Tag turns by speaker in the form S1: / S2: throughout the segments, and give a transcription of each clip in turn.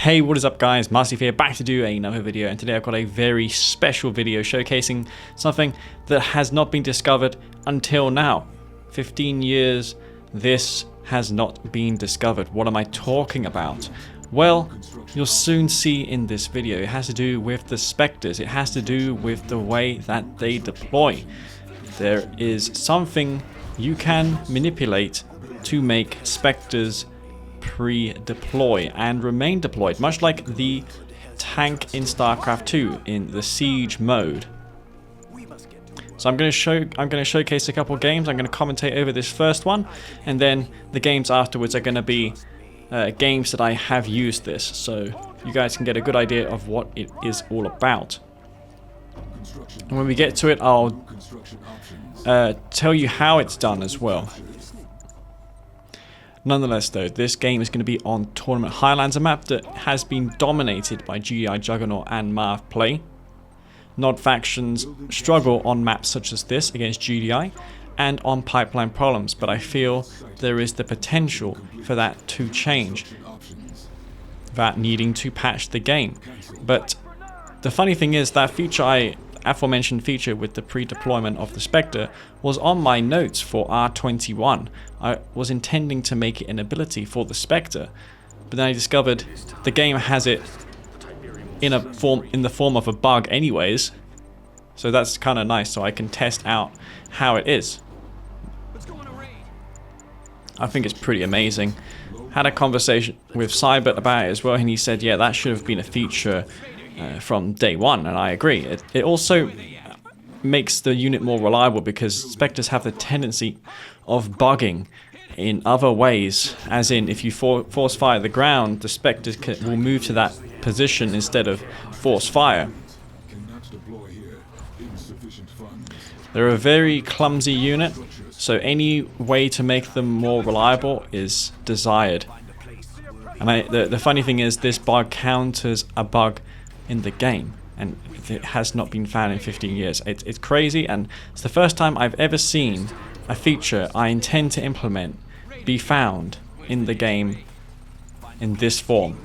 S1: Hey, what is up guys, Massive here, back to do another video, and today I've got a very special video showcasing something that has not been discovered until now. 15 years, this has not been discovered. What am I talking about? Well, you'll soon see in this video. It has to do with the Spectres. It has to do with the way that they deploy. There is something you can manipulate to make Spectres pre-deploy and remain deployed, much like the tank in StarCraft 2 in the siege mode. So I'm going to showcase a couple games. I'm going to commentate over this first one, and then the games afterwards are going to be games that I have used this, so you guys can get a good idea of what it is all about. And when we get to it, I'll tell you how it's done as well. Nonetheless though, this game is going to be on Tournament Highlands, a map that has been dominated by GDI, Juggernaut and Marv play. Nod factions struggle on maps such as this against GDI and on pipeline problems, but I feel there is the potential for that to change, that needing to patch the game. But the funny thing is that aforementioned feature with the pre-deployment of the Spectre was on my notes for R21. I was intending to make it an ability for the Spectre, but then I discovered the game has it in the form of a bug anyways, so that's kind of nice, so I can test out how it is. I think it's pretty amazing. Had a conversation with Cybert about it as well, and he said, yeah, that should have been a feature from day one, and I agree. It also makes the unit more reliable because Spectres have the tendency of bugging in other ways, as in if you force fire the ground, the Spectres will move to that position instead of force fire. They're a very clumsy unit, so any way to make them more reliable is desired. And the funny thing is, this bug counters a bug in the game, and it has not been found in 15 years. It's crazy, and it's the first time I've ever seen a feature I intend to implement be found in the game in this form.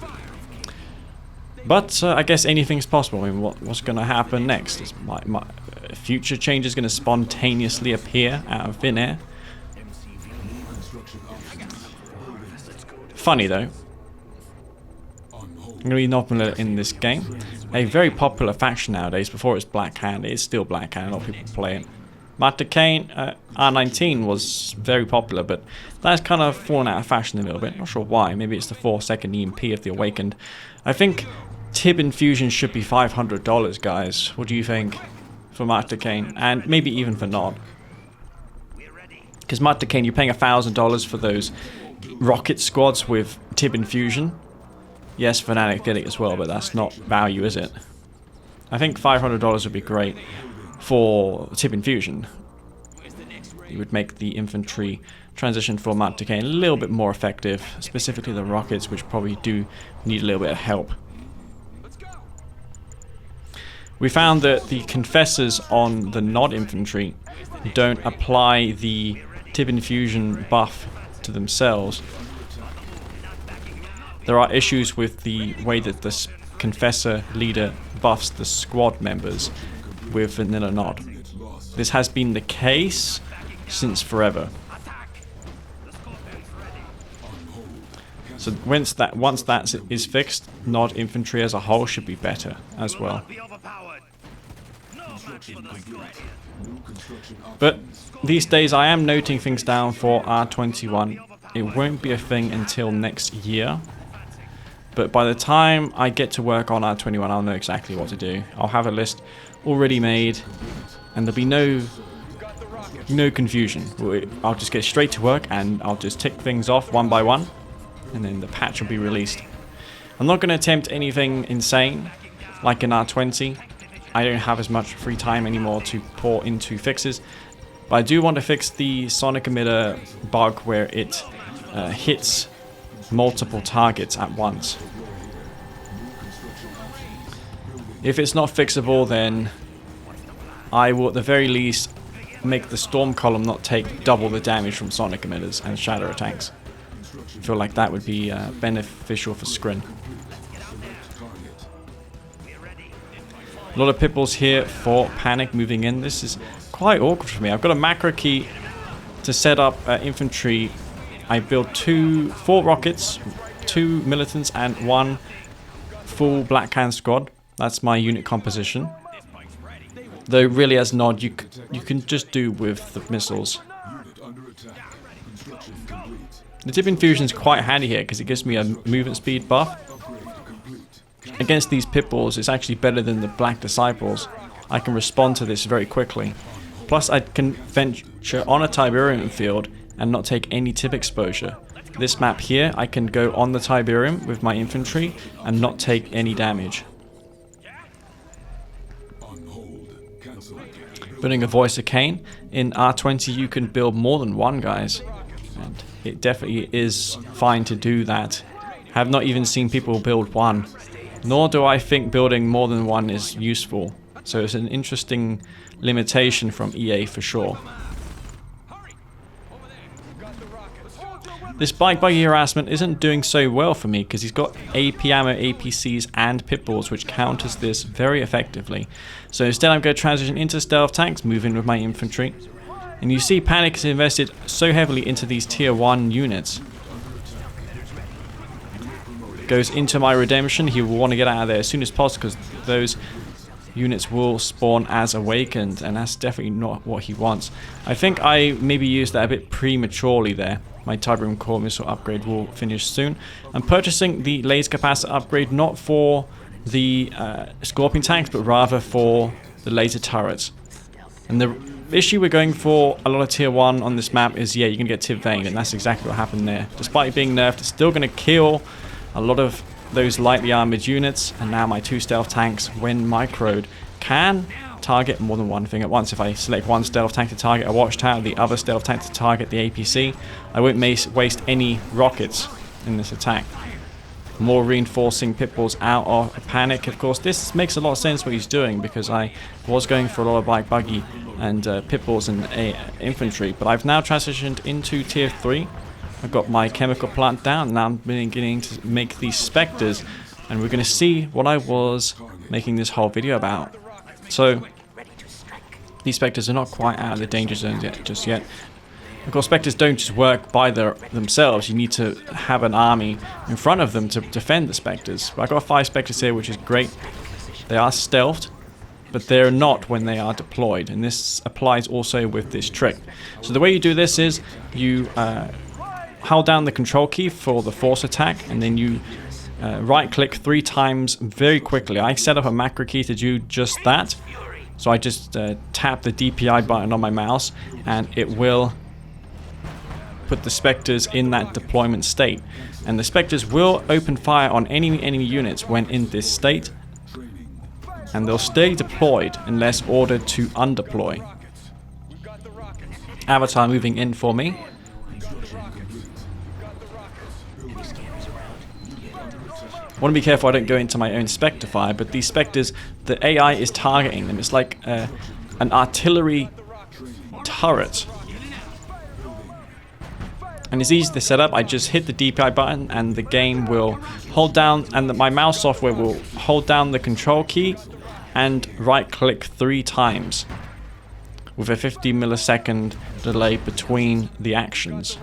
S1: But I guess anything's possible. I mean, what's going to happen next? Is my future changes going to spontaneously appear out of thin air? Funny though. I'm going to be nominal in this game. A very popular faction nowadays. Before it's Black Hand, it's still Black Hand. A lot of people play it. Kane R19 was very popular, but that's kind of fallen out of fashion a little bit. Not sure why. Maybe it's the 4-second EMP of the Awakened. I think Tib Infusion should be $500, guys. What do you think for Kane? And maybe even for Nod. Because Kane, you're paying $1,000 for those rocket squads with Tib Infusion. Yes, Fnatic get it as well, but that's not value, is it? I think $500 would be great for Tib Infusion. You would make the infantry transition for Kane a little bit more effective, specifically the rockets, which probably do need a little bit of help. We found that the confessors on the Nod infantry don't apply the Tib Infusion buff to themselves. There are issues with the way that the confessor leader buffs the squad members with vanilla Nod. This has been the case since forever. So once that is fixed, Nod infantry as a whole should be better as well. But these days I am noting things down for R21. It won't be a thing until next year. But by the time I get to work on R21, I'll know exactly what to do. I'll have a list already made, and there'll be no confusion. I'll just get straight to work, and I'll just tick things off one by one, and then the patch will be released. I'm not going to attempt anything insane, like in R20. I don't have as much free time anymore to pour into fixes. But I do want to fix the sonic emitter bug where it hits multiple targets at once. If it's not fixable, then I will at the very least make the storm column not take double the damage from sonic emitters and shadow attacks. I feel like that would be beneficial for Scrin. A lot of pitbulls here for panic moving in. This is quite awkward for me. I've got a macro key to set up infantry. I build 4 rockets, 2 militants, and 1 full Black Hand squad. That's my unit composition. Though really as Nod, you can just do with the missiles. The tip infusion is quite handy here because it gives me a movement speed buff. Against these pitbulls, it's actually better than the Black Disciples. I can respond to this very quickly. Plus, I can venture on a Tiberium field and not take any tip exposure. This map here, I can go on the Tiberium with my infantry and not take any damage. Building a Voice of Kane. In R20 you can build more than 1, guys. And it definitely is fine to do that. I have not even seen people build 1. Nor do I think building more than 1 is useful. So it's an interesting limitation from EA for sure. This bike buggy harassment isn't doing so well for me because he's got AP ammo, APCs and pitbulls, which counters this very effectively. So instead I'm going to transition into stealth tanks, move in with my infantry. And you see Panic has invested so heavily into these tier 1 units. Goes into my redemption. He will want to get out of there as soon as possible because those units will spawn as awakened, and that's definitely not what he wants. I think I maybe used that a bit prematurely there. My Tiberium core missile upgrade will finish soon. I'm purchasing the laser capacitor upgrade not for the Scorpion tanks, but rather for the laser turrets. And the issue we're going for a lot of tier 1 on this map is, yeah, you're going to get tip vein, and that's exactly what happened there. Despite being nerfed, it's still going to kill a lot of those lightly armored units, and now my 2 stealth tanks, when microed, can target more than one thing at once. If I select one stealth tank to target a watchtower, the other stealth tank to target the APC, I won't waste any rockets in this attack. More reinforcing pitbulls out of Panic. Of course, this makes a lot of sense what he's doing because I was going for a lot of bike buggy and pitbulls and infantry, but I've now transitioned into tier 3. I've got my chemical plant down, and now I'm beginning to make these specters, and we're going to see what I was making this whole video about. So, these specters are not quite out of the danger zones just yet. Of course, specters don't just work by themselves. You need to have an army in front of them to defend the specters. But I've got 5 specters here, which is great. They are stealthed, but they're not when they are deployed, and this applies also with this trick. So the way you do this is you hold down the control key for the force attack, and then you right click 3 times very quickly. I set up a macro key to do just that, so I just tap the DPI button on my mouse and it will put the specters in that deployment state, and the specters will open fire on any enemy units when in this state, and they'll stay deployed unless ordered to undeploy. Avatar moving in for me. I want to be careful I don't go into my own Spectre fire, but these Spectres, the AI is targeting them. It's like an artillery turret. And it's easy to set up. I just hit the DPI button and the game will hold down, and my mouse software will hold down the control key and right click 3 times with a 50 millisecond delay between the actions.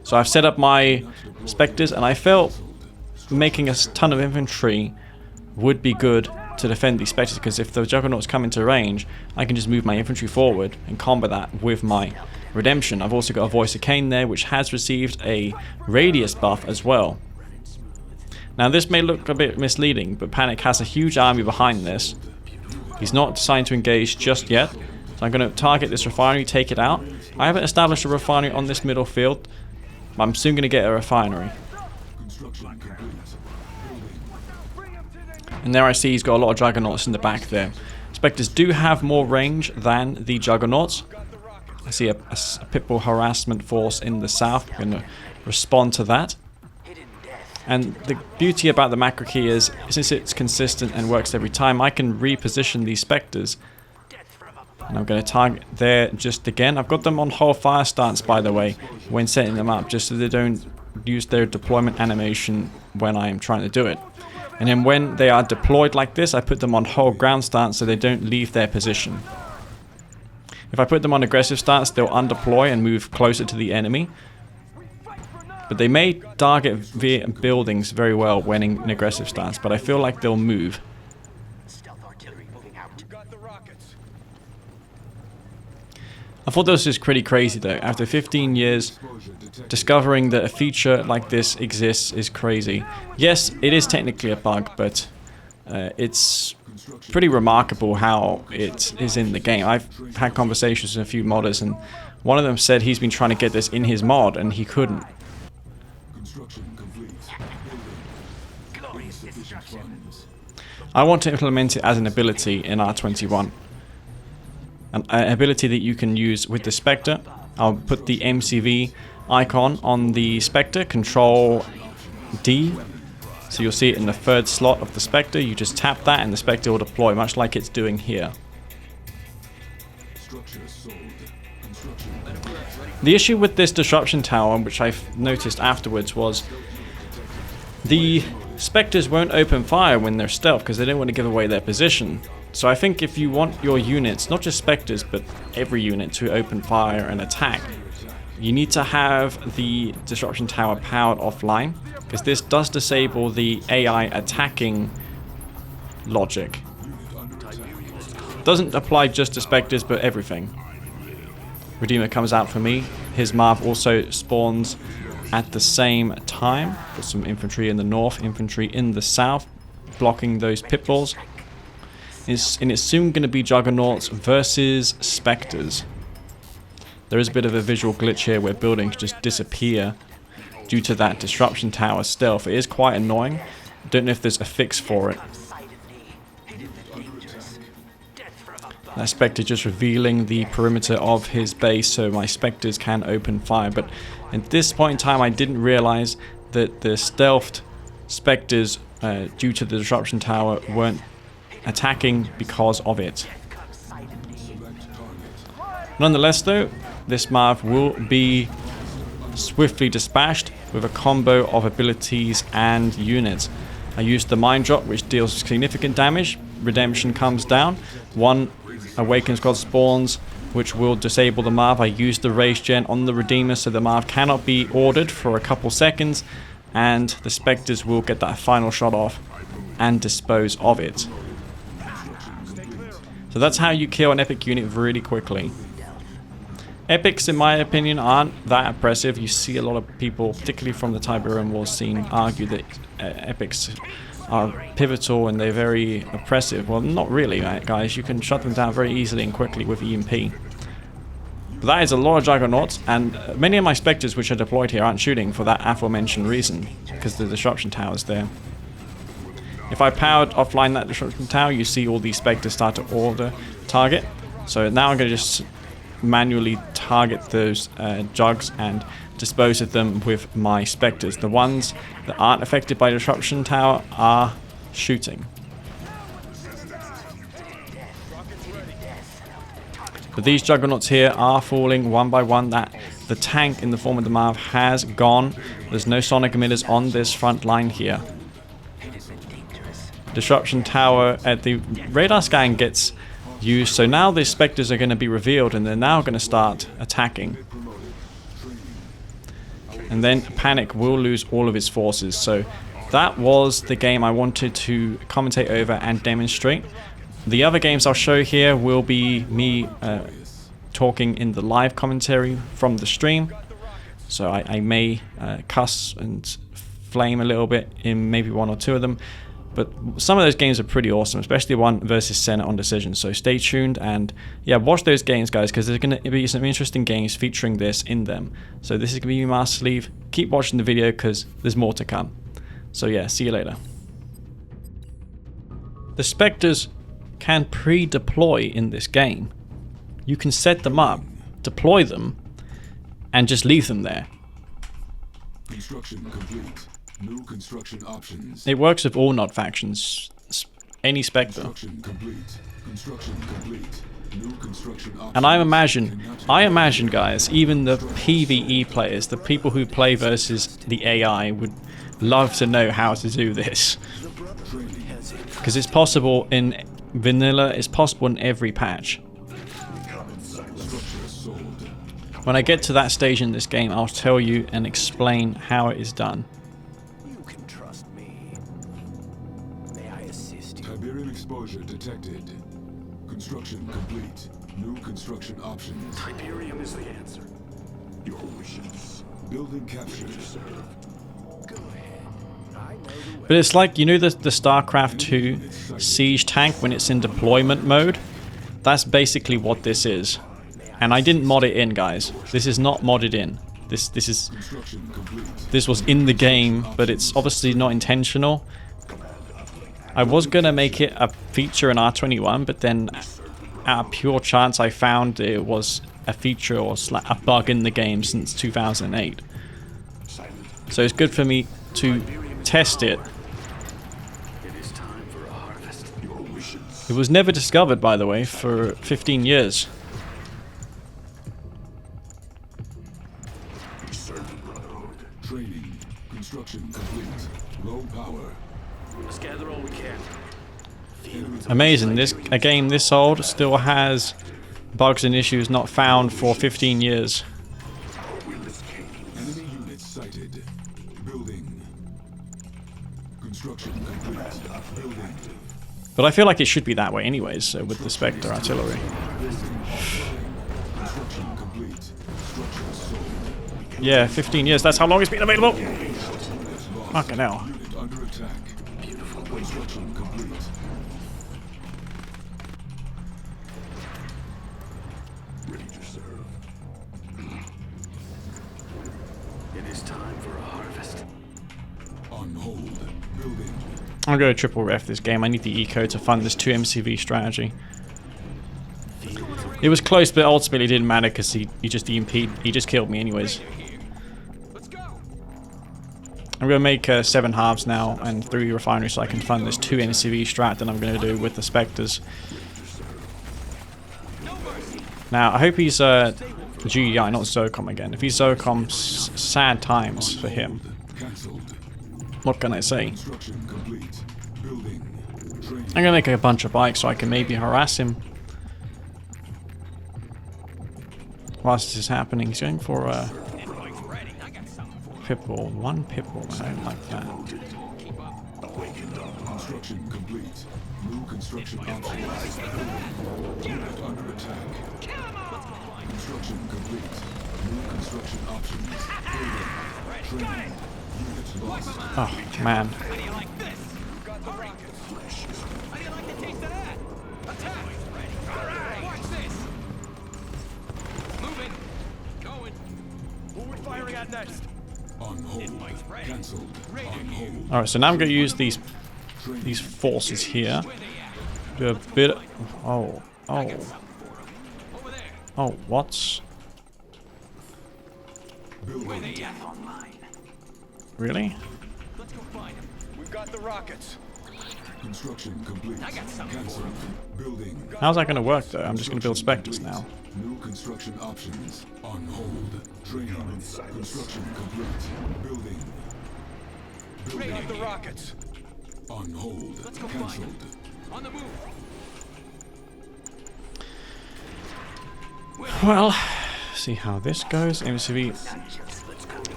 S1: So I've set up my Spectres, and I felt making a ton of infantry would be good to defend these Spectres, because if the Juggernauts come into range, I can just move my infantry forward and combat that with my redemption. I've also got a Voice of Kane there, which has received a radius buff as well. Now this may look a bit misleading, but Panic has a huge army behind this. He's not deciding to engage just yet, so I'm going to target this refinery, take it out. I haven't established a refinery on this middle field, but I'm soon going to get a refinery. And there I see he's got a lot of Juggernauts in the back there. Spectres do have more range than the Juggernauts. I see a pitbull harassment force in the south. I'm going to respond to that. And the beauty about the macro key is, since it's consistent and works every time, I can reposition these Spectres. And I'm going to target there just again. I've got them on hold fire stance, by the way, when setting them up, just so they don't use their deployment animation when I'm trying to do it. And then when they are deployed like this, I put them on hold ground stance so they don't leave their position. If I put them on aggressive stance, they'll undeploy and move closer to the enemy. But they may target buildings very well when in an aggressive stance, but I feel like they'll move. I thought this was pretty crazy though. After 15 years, discovering that a feature like this exists is crazy. Yes, it is technically a bug, but it's pretty remarkable how it is in the game. I've had conversations with a few modders, and one of them said he's been trying to get this in his mod and he couldn't. I want to implement it as an ability in R21. An ability that you can use with the Spectre. I'll put the MCV icon on the Spectre, Control D. So you'll see it in the third slot of the Spectre. You just tap that and the Spectre will deploy, much like it's doing here. The issue with this disruption tower, which I've noticed afterwards, was the Spectres won't open fire when they're stealth because they don't want to give away their position. So I think if you want your units, not just Spectres, but every unit to open fire and attack, you need to have the disruption tower powered offline, because this does disable the AI attacking logic. Doesn't apply just to Spectres, but everything. Redeemer comes out for me. His Marv also spawns at the same time. Got some infantry in the north, infantry in the south, blocking those pitballs. And it's soon going to be Juggernauts versus Spectres. There is a bit of a visual glitch here where buildings just disappear due to that disruption tower stealth. It is quite annoying. Don't know if there's a fix for it. That Spectre just revealing the perimeter of his base so my Spectres can open fire. But at this point in time I didn't realize that the stealthed Spectres due to the disruption tower weren't attacking because of it. Nonetheless though, this Marv will be swiftly dispatched with a combo of abilities and units. I used the mine drop, which deals significant damage. Redemption comes down. One Awakened God spawns, which will disable the Marv. I used the Rage Gen on the Redeemer so the Marv cannot be ordered for a couple seconds, and the Spectres will get that final shot off and dispose of it. So that's how you kill an epic unit really quickly. Epics, in my opinion, aren't that impressive. You see a lot of people, particularly from the Tiberian Wars scene, argue that epics are pivotal and they're very oppressive. Well, not really, right, guys. You can shut them down very easily and quickly with EMP. But that is a lot of Juggernauts, and many of my Spectres which are deployed here aren't shooting for that aforementioned reason, because the disruption tower is there. If I powered offline that disruption tower, you see all these Spectres start to order target. So now I'm going to just manually target those jugs and dispose of them with my Spectres. The ones that aren't affected by the disruption tower are shooting. But these Juggernauts here are falling one by one. That the tank in the form of the Marv has gone. There's no sonic emitters on this front line here. Disruption tower at the radar scan gets used, so now the Spectres are going to be revealed and they're now going to start attacking. And then Panic will lose all of his forces. So that was the game I wanted to commentate over and demonstrate. The other games I'll show here will be me talking in the live commentary from the stream. So I may cuss and flame a little bit in maybe one or two of them. But some of those games are pretty awesome, especially one versus Senna on Decision. So stay tuned and yeah, watch those games, guys, because there's going to be some interesting games featuring this in them. So this is going to be Master Sleeve. Keep watching the video because there's more to come. So yeah, see you later. The Spectres can pre-deploy in this game. You can set them up, deploy them, and just leave them there.
S2: Construction complete. New construction options.
S1: It works with all NOD factions. Any Spectre.
S2: Construction complete. Construction complete. New construction options.
S1: And I imagine, guys, even the PvE players, the people who play versus the AI, would love to know how to do this. Because it's possible in vanilla, it's possible in every patch. When I get to that stage in this game, I'll tell you and explain how it is done.
S3: You can trust me. May I assist you?
S2: Tiberium exposure detected. Construction complete. New construction options.
S3: Tiberium is the answer. Your wishes.
S2: Building captured.
S3: Go ahead. I know the way.
S1: But it's like, you know the StarCraft 2 siege tank when it's in deployment mode? That's basically what this is. And I didn't mod it in, guys. This is not modded in. This was in the game, but it's obviously not intentional. I was gonna make it a feature in R21, but then out of pure chance I found it was a feature or a bug in the game since 2008. So it's good for me to test it.
S3: It is time for a harvest. Your wishes.
S1: It was never discovered, by the way, for 15 years.
S2: Training. Construction complete. Low power.
S3: Let's gather all we can.
S1: Amazing, a game this old still has bugs and issues not found for 15 years.
S2: Enemy units sighted. Building. Construction complete. Building.
S1: But I feel like it should be that way anyways, with the Spectre artillery.
S2: Construction complete. Structure sold.
S1: Yeah, 15 years, that's how long it's been available! Fucking hell.
S2: Unit under attack. Beautiful. Construction complete.
S3: Ready to serve. It is time for a harvest.
S2: On hold. Building.
S1: I'm going to triple ref this game. I need the eco to fund this 2 MCV strategy. It was close, but ultimately it didn't matter because he just EMP'd. He just killed me anyways. I'm going to make 7 halves now and 3 refineries so I can fund this 2 NCV strat that I'm going to do with the Spectres. Now, I hope he's GEI, not Zocom again. If he's Zocom, sad times for him. What can I say?
S2: Construction complete. Building. Training.
S1: I'm going to make a bunch of bikes so I can maybe harass him. Whilst this is happening, he's going for Pipple. 1 Pipple, I don't like that.
S2: Construction complete. New construction options. Unit under attack. Construction complete. New construction options. Building. Training. Unit lost.
S1: Oh, man.
S4: How do you like this? Got the rockets. How do you like the taste of that? Attack! Ready. All right. Watch this. Moving. Going. Who are we firing at next?
S2: On hold. Cancelled. On hold.
S1: Alright, so now I'm going to use these forces here. Do a bit of, oh,
S4: Over there.
S1: what?
S4: Where they at?
S1: Really?
S4: Let's go find him. We've got the rockets.
S2: Construction complete.
S4: I got something for
S2: Cancelled. Building.
S1: How's that going to work though? I'm just going to build Spectres now.
S2: New construction options. On hold. Training. Construction complete. Building.
S4: We've got the rockets.
S2: On hold.
S4: Let's go find him.
S2: Cancelled.
S4: On the move.
S1: Well, see how this goes. MCV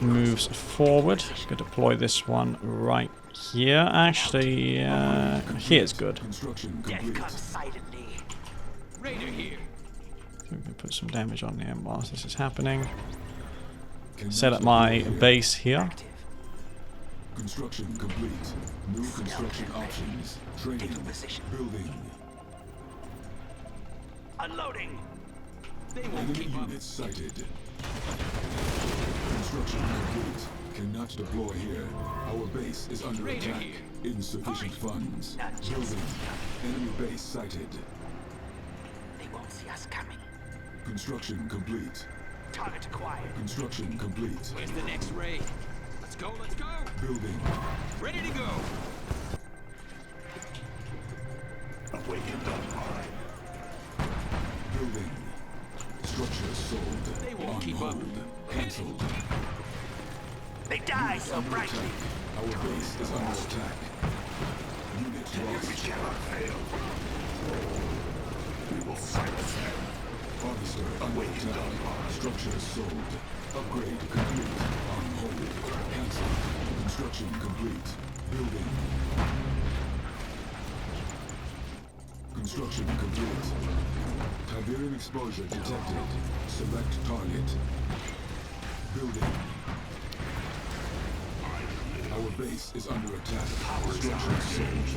S1: moves forward. Gonna deploy this one right here. Actually, here's good.
S2: Construction complete.
S4: Raider here.
S1: We can put some damage on him whilst this is happening.
S2: Cannot
S1: Set up my
S2: deploy here.
S1: base here.
S2: Construction complete. New construction options. Training. Building.
S4: Unloading. They won't
S2: Enemy
S4: keep up.
S2: units sighted. Construction complete. Cannot deploy here. Our base is under
S4: Raider
S2: attack.
S4: here.
S2: Insufficient funds. Building. Enemy base sighted.
S5: They won't see us coming.
S2: Construction complete.
S5: Target acquired.
S2: Construction complete.
S4: Where's the next raid? Let's go, let's go.
S2: Building.
S4: Ready to go.
S2: Building. Structure sold.
S4: They won't
S2: On
S4: keep up.
S2: hold. Cancelled.
S5: They die so brightly.
S2: Our base is under attack. Unit lost.
S3: We cannot fail. We will silence them.
S2: Harvester under attack. Structure sold. Upgrade complete. On hold. Cancel. Construction complete. Building. Construction complete. Tiberium exposure detected. Select target. Building. Our base is under attack. Structure sold.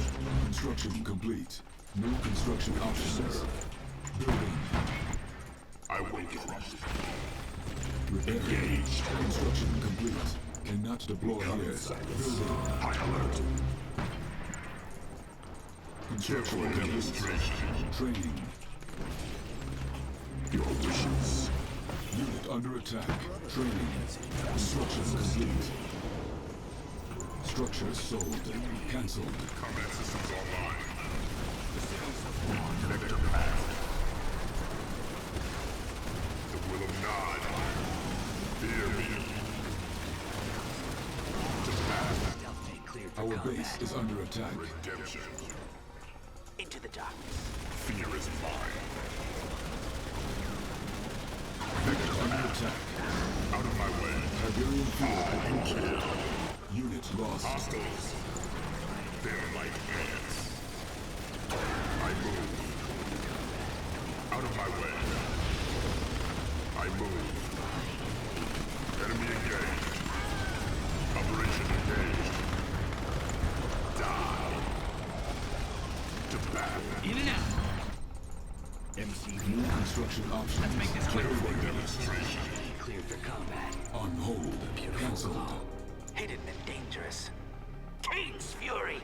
S2: Construction complete. New construction options. Building.
S3: I will crush.
S2: Repair. Construction complete. Cannot deploy here. Building.
S3: High alert.
S2: Construction
S3: Careful
S2: complete.
S3: demonstration.
S2: Training.
S3: Your wishes.
S2: Unit under attack. Training. Construction complete. Structure sold. Cancelled.
S3: Combat systems online. Connector path. The will of Nod. Fear me. To path.
S5: Stealth tank cleared for
S2: Our
S5: combat.
S2: base is under attack.
S3: Redemption.
S5: Into the darkness.
S3: Fear is mine.
S2: Vector under attack.
S3: Out of my way.
S2: Tiberium field.
S3: And kill.
S2: Unit lost.
S3: Hostiles. They're like ants. I move. Out of my way. I move. Enemy engaged. Operation engaged. Die. To battle.
S5: In and out.
S2: New construction options.
S5: Let's make this quick.
S3: For demonstration.
S5: Cleared for combat.
S2: On hold. Cancelled.
S5: Hidden and dangerous. Kane's fury.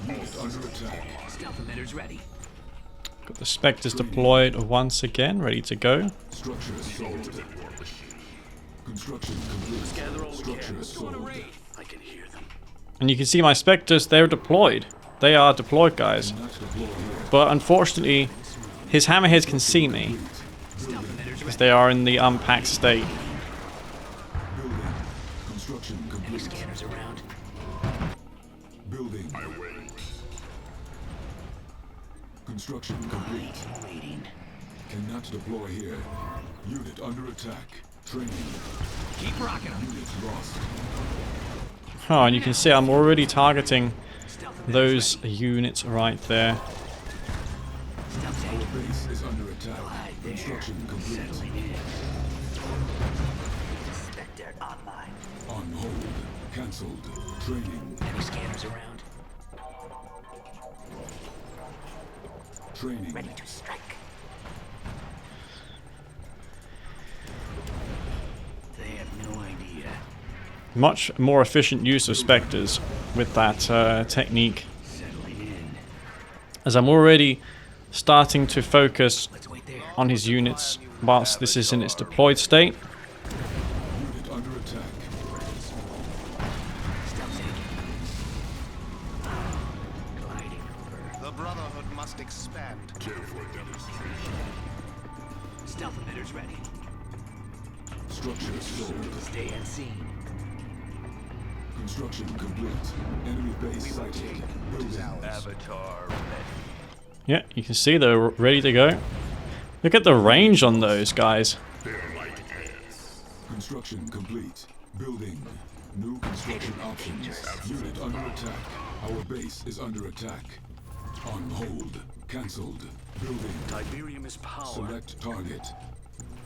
S2: Unit under attack.
S5: Stealth emitters ready.
S1: Got the Spectres deployed once again, ready to go.
S2: Structure sold. Construction complete. Structure sold.
S5: I can hear them.
S1: And you can see my Spectres, they're deployed. They are deployed, guys.
S2: Not deploy here.
S1: But unfortunately, his hammerheads can see me,
S5: Stealth emitters
S1: as
S5: ready.
S1: they are in the unpacked state.
S2: Building. Construction
S5: Any
S2: complete.
S5: scanners around?
S2: Building.
S3: I wait.
S2: Construction complete.
S5: Waiting.
S2: Cannot deploy here. Unit under attack. Training.
S5: Keep rocking them.
S2: Unit lost.
S1: Oh, and you can see I'm already targeting
S5: Stealth emitters
S1: those units right there.
S5: ready. Stealth
S2: Our
S5: tank.
S2: base is under attack.
S5: Right there.
S2: Construction complete.
S5: Settling in. Spectre online.
S2: On hold. Cancelled. Training.
S5: Any scanners around?
S2: Training.
S5: Ready to strike. They have no idea.
S1: Much more efficient use of Spectres with that technique,
S5: Settling in.
S1: as I'm already starting to focus
S5: Let's wait there.
S1: on his units whilst this is in its deployed state.
S2: Unit under attack.
S5: Stealth tank. Gliding over.
S6: The Brotherhood must expand.
S3: Careful demonstration.
S5: Stealth emitters ready.
S2: Structure sold.
S5: Stay unseen.
S2: Construction complete. Enemy base sighted. Building.
S3: Avatar ready.
S1: Yeah, you can see they're ready to go. Look at the range on those guys.
S3: They're like ants.
S2: Construction complete. Building. New construction options. Unit under attack. Our base is under attack. On hold. Cancelled. Building.
S5: Tiberium is power.
S2: Select target.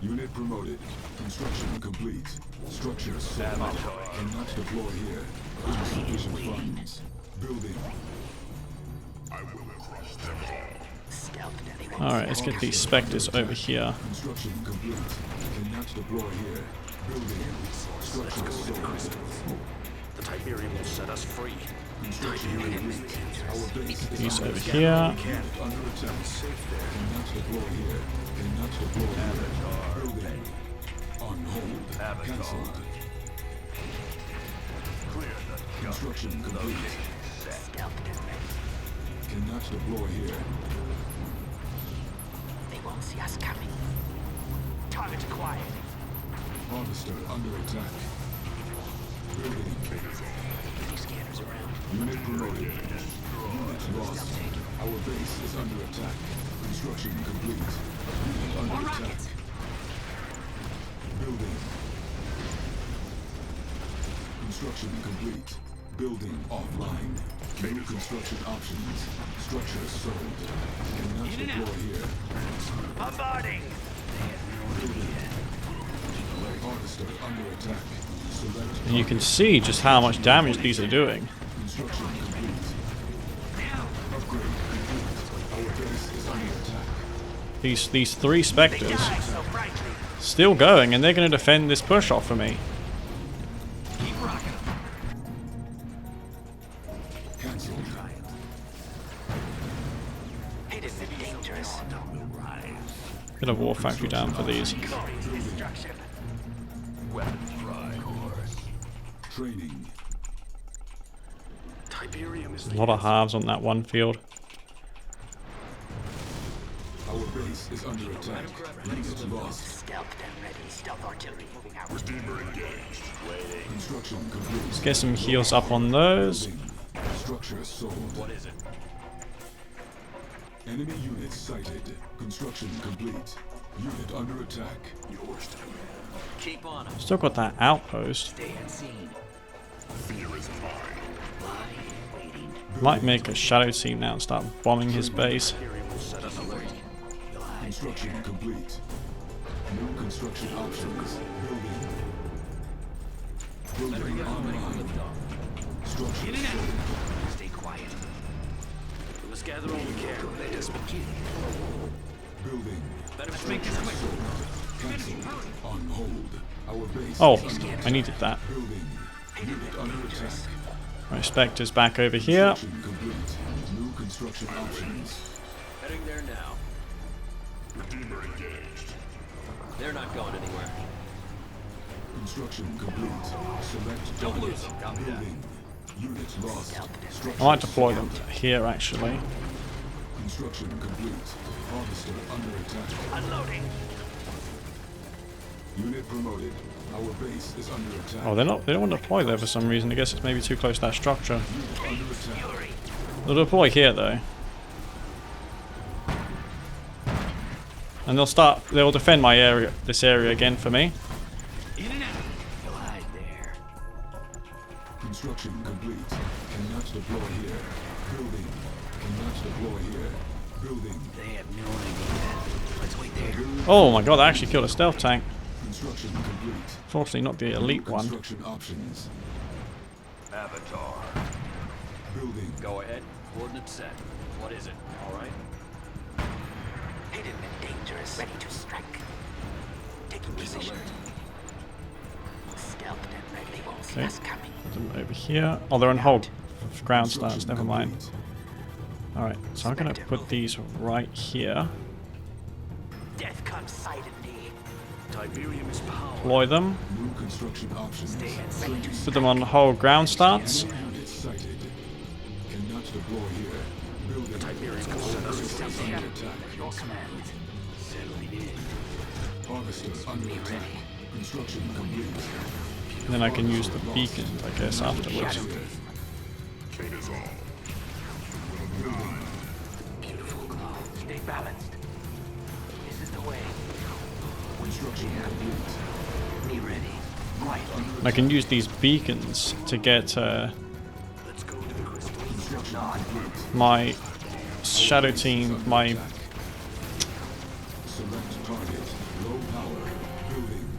S2: Unit promoted. Construction complete. Structure sold. Cannot deploy here. Insufficient funds. Building.
S3: I will crush them all.
S5: Stealth they won't
S1: Alright, let's get these Spectres over here.
S2: Construction complete. Cannot deploy here. Building. Structure sold.
S6: The Tiberium will set us free.
S2: Construction complete. Our base is
S1: These
S2: under
S1: over
S2: attack.
S1: here.
S2: Unit under attack. Cannot deploy here. Cannot deploy here. Building. On hold. Cancelled. Construction complete.
S5: Stealth is ready.
S2: Cannot deploy here.
S5: They won't see us coming. Target acquired.
S2: Harvester under attack.
S5: Any scanners around?
S2: Unit promoted. Unit lost. Our base is under attack. Construction complete. Unit under attack.
S5: Rockets!
S2: Building. Construction complete. Building offline. New construction options. Structure sold. Cannot deploy here.
S4: Bombarding!
S2: Harvester under attack. Select
S1: And you can see just how much damage these are doing.
S2: construction complete. Upgrade complete. Our base is under attack.
S1: These three specters
S4: Die so brightly.
S1: still going, and they're going to defend this push off for me.
S4: Keep rocking.
S2: Cancelled.
S5: It is dangerous.
S1: Bit of war factory down for these.
S5: Glorious destruction.
S3: Weapons dry.
S2: Training.
S6: Tiberium is
S1: A lot of halves on that one field.
S2: Our base is under attack. Unit lost.
S5: Stealth and ready. Stealth artillery moving out.
S2: Construction complete.
S1: Let's get some heals up on those.
S2: Building. Structure sold.
S6: What is it?
S2: Enemy units sighted. Construction complete. Unit under attack. Yours.
S6: Keep on 'em.
S1: Still got that outpost.
S5: Stay unseen.
S2: Fear is mine.
S5: Lying, waiting.
S1: Might make a shadow team now and start bombing his base.
S6: Tiberium will set us alert.
S2: Construction complete. New construction options. Building. Building online. Structure sold.
S5: Stay quiet.
S6: We must gather all we can.
S5: Let us begin.
S2: Building.
S6: Better
S4: Make this quick.
S2: Cancelled. On hold. Our base
S1: Oh,
S2: is under
S1: I needed that.
S2: building. Unit under attack.
S1: Right, Spectre's back over here.
S2: Construction complete. New construction options.
S6: Heading there now.
S2: Redeemer engaged.
S6: They're not going anywhere.
S2: Construction complete. Select
S6: Don't
S2: target.
S6: lose them. Copy that.
S2: Building. Unit lost. Structure
S1: I might deploy
S2: sold.
S1: them here actually.
S2: Construction complete. Harvester under attack.
S5: Unloading.
S2: Unit promoted. Our base is under attack.
S1: Oh, they don't want to deploy there for some reason. I guess it's maybe too close to that structure.
S2: Unit under attack.
S1: They'll deploy here though. And they'll defend my area, this area again for me.
S4: In and out.
S5: You'll hide there.
S2: Construction complete. Cannot deploy here. Building. Cannot deploy here. Building.
S5: They have no idea. Let's wait there.
S1: Oh my god, I actually killed a stealth tank.
S2: Construction complete.
S1: Fortunately not the elite one.
S2: Construction options.
S3: Avatar.
S2: Building.
S6: Go ahead. Coordinates set. What is it? All right.
S5: Hidden and dangerous. Ready to strike. Taking position. Stealth and ready. They won't see
S1: Okay.
S5: us coming.
S1: Put them over here. Oh, they're on hold. Ground stance, never mind.
S2: Complete.
S1: Alright, so I'm gonna put these right here.
S5: Death comes silently.
S6: Tiberium is power.
S1: Deploy them.
S2: New construction options.
S5: Stay and ready to
S1: Put them on hold ground stance.
S2: Unit sighted. Cannot deploy here. Building.
S6: Tiberium will set us free.
S2: Under attack.
S5: your command. Settling in.
S2: Harvester under attack. Construction complete.
S1: And then I can use the beacons, I guess, afterwards.
S5: Beautiful glow. Stay balanced. This is the way.
S2: Construction complete.
S5: Be ready. Quietly.
S1: And I can use these beacons to get
S6: Let's go to the crystal.
S2: Construction complete.
S1: my shadow team, my
S2: Select target. Low power. Building.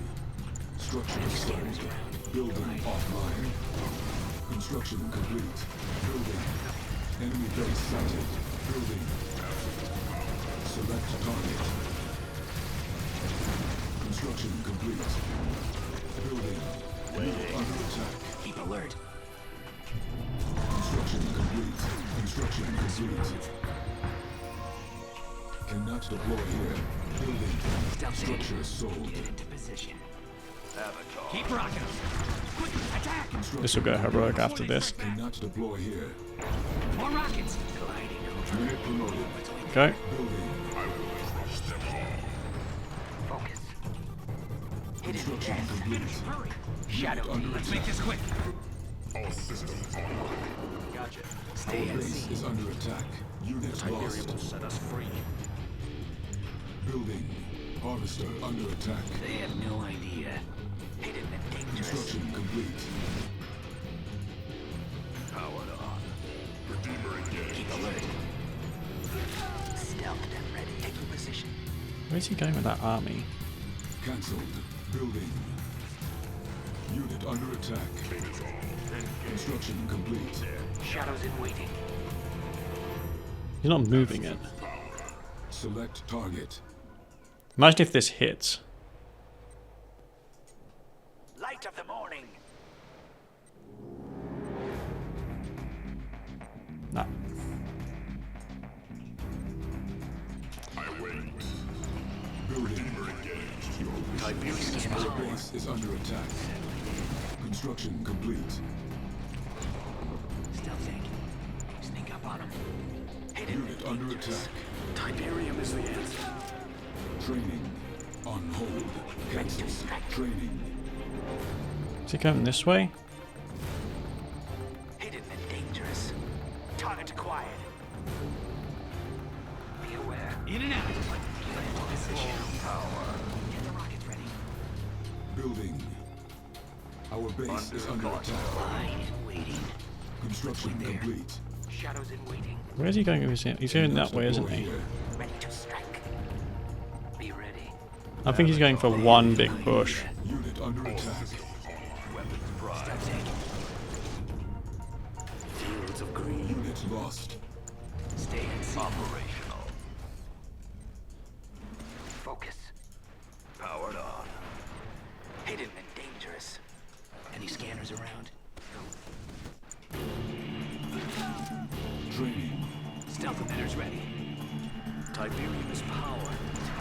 S2: Structure sold. Building offline. Construction complete. Building. Enemy base sighted. Building. Select target. Construction complete. Building. Unit under attack.
S5: Keep alert.
S2: Construction complete. Construction complete. Cannot deploy here. Building.
S5: Stealth
S2: Structure sold.
S5: Get into position.
S3: Avatar.
S4: Keep rocking. Quick, attack.
S1: this will go heroic after this.
S2: Cannot deploy here.
S4: More rockets.
S5: Gliding over.
S2: Unit promoted.
S1: Okay.
S2: Building.
S5: Focus. Hidden
S2: Construction
S5: death.
S2: complete.
S4: Hurry.
S5: Shadow
S2: Under
S5: team.
S4: Let's make this quick.
S6: Gotcha.
S3: Stay
S2: Our
S3: and
S2: base
S3: see.
S2: is under attack. Unit
S6: Tiberium will
S2: lost.
S6: set us free.
S2: Building. Harvester under attack.
S3: They have no idea. Hidden and dangerous.
S2: Construction complete.
S6: Powered on.
S3: Keep alert. Stealthed and ready. Taking position.
S1: Where's he going with that army?
S2: Cancelled. Building. Unit under attack. Construction complete.
S3: Shadows in waiting.
S1: He's not moving it.
S2: Select target.
S1: Imagine if this hits.
S3: Light of the morning.
S1: Nah.
S2: Building.
S6: Tiberium's
S2: Our
S6: power.
S2: base is under attack. Construction complete.
S3: Stealthing. Sneak up on them. Hidden
S2: Unit
S3: and
S2: under
S3: dangerous.
S2: attack.
S6: Tiberium is the answer.
S2: Training. On hold. Cancel. Training.
S1: Is he going this way?
S3: Hidden and dangerous. Target acquired. Be aware. In and out. Position. Get the rockets ready.
S2: Building. Our base is under attack.
S3: Lie in waiting.
S2: Construction
S3: There.
S2: complete.
S3: Shadows in waiting.
S1: Where's he going with his? He's going that way, isn't
S2: Deploy
S1: he?
S2: here.
S3: Ready to strike. Be ready.
S1: I think he's going for one big push.
S2: Unit under attack.
S3: Stealthing.
S6: Fields of green.
S2: Unit lost.
S3: Stay and see.
S6: Operational.
S3: Focus.
S6: Powered on.
S3: Hidden and dangerous. Any scanners around?
S2: Training.
S3: Stealth emitters ready.
S6: Tiberium is power.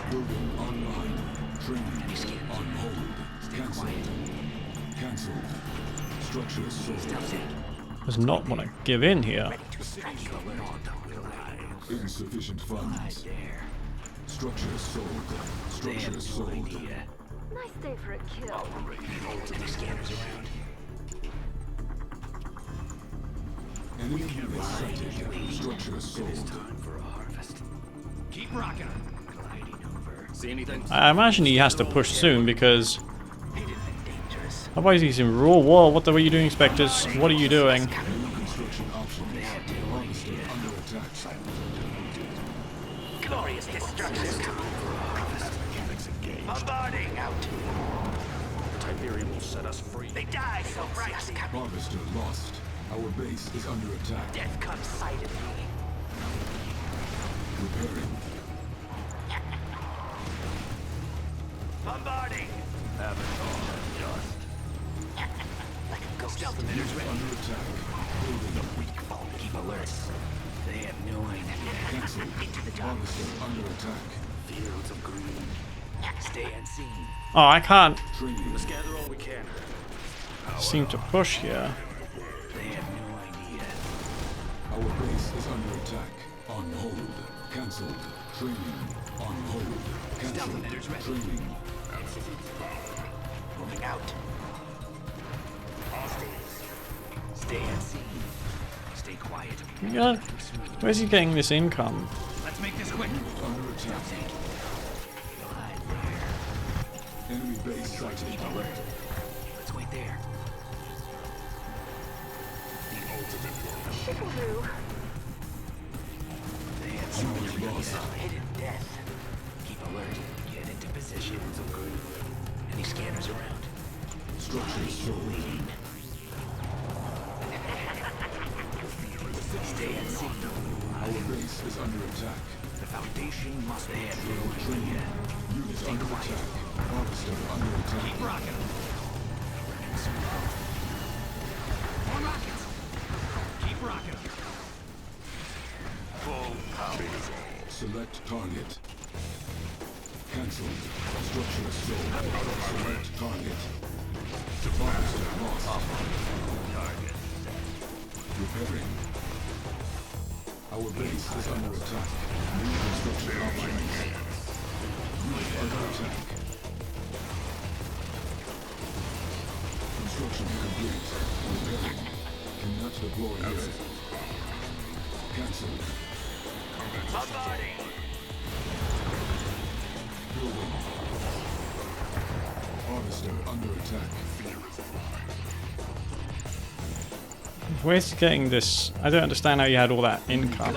S2: Building online. Training.
S3: Any scanners?
S2: On hold.
S3: Stay
S2: Cancelled.
S3: quiet.
S2: Cancelled. Structure sold.
S3: Stealthing.
S1: Does not want to give in here.
S3: Ready to strike.
S2: Insufficient funds.
S3: There.
S2: Structure sold.
S3: They have
S2: Structure
S3: no
S2: sold.
S3: idea.
S7: Nice day for a kill.
S3: Any scanners around?
S2: Enemy unit sighted. Structure sold.
S3: Time for a harvest.
S4: Keep rocking 'em.
S3: Gliding over.
S6: See anything?
S1: I imagine he has to push soon because
S3: Hidden and dangerous.
S1: otherwise he's in raw war. What are you doing, Spectres? What are you doing?
S2: New construction options. Harvester under attack.
S3: Glorious destruction. Bombarding out.
S6: Tiberium will set us free.
S3: They die so brightly.
S2: Harvester lost. Our base is under attack.
S3: Death comes silently.
S2: Repairing.
S3: Bombarding.
S6: Have it all dust.
S3: Like a ghost. Stealth emitters ready.
S2: Under attack. Building.
S3: Weak fault. Keep alert. They have no idea.
S2: Cancelled.
S3: Into the dark.
S2: Harvester under attack.
S6: Fields of green.
S3: Stay unseen.
S1: Oh, I can't
S2: Training.
S6: Let's gather all we can.
S1: seem to push here.
S3: They have no idea.
S2: Our base is under attack. On hold. Cancelled. Training. On hold. Cancelled.
S3: emitters ready.
S2: Training.
S3: Moving out. Stay unseen. Stay quiet.
S1: Yeah. Where's he getting this income?
S4: Let's make this quick.
S2: Under attack.
S3: Hide there.
S2: Enemy base sighted.
S3: Let's wait there.
S7: It'll do.
S3: They have no
S2: Unit lost.
S3: hidden death. Keep alert. Get into position. Any scanners around?
S2: Structure sold.
S3: Stay unseen.
S2: Our base is under attack.
S3: The foundation must have no idea.
S2: Unit under attack. Harvester under attack.
S4: Keep rocking 'em. More rockets. Keep rocking 'em.
S6: Full power.
S2: Select target. Cancelled. Structure sold. Select target. Harvester lost.
S6: Target.
S2: Repairing. Our base is under attack. New construction options. Unit under attack. Construction complete. Repairing. deploy here. Cancel.
S5: Bombarding!
S2: Building. Harvester under attack.
S1: Where's he getting this? I don't understand how you had all that income.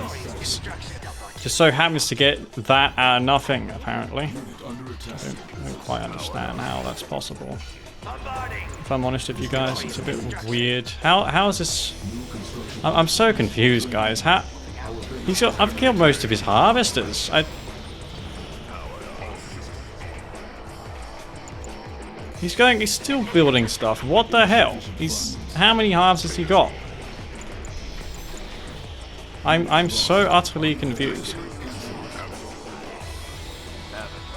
S1: Just so happens to get that out of nothing, apparently.
S2: Unit under attack.
S1: I don't quite understand how that's possible.
S5: Bombarding!
S1: If I'm honest with you guys, it's a bit weird. How is this?
S2: New construction.
S1: I'm so confused, guys. How? I've killed most of his harvesters. He's still building stuff. What the hell? How many halves has he got? I'm so utterly confused.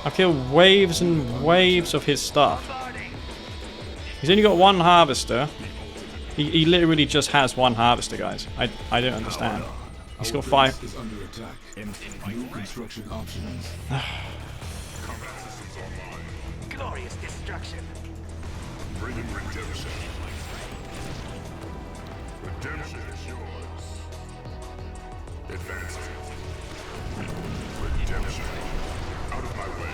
S1: I've killed waves and waves of his stuff. He's only got one harvester. He literally just has one harvester, guys. I don't understand. He's got 5.
S2: Is under attack. New construction options.
S5: Glorious destruction!
S2: Bringing redemption. Redemption is yours. Advance. Redemption. Out of my way.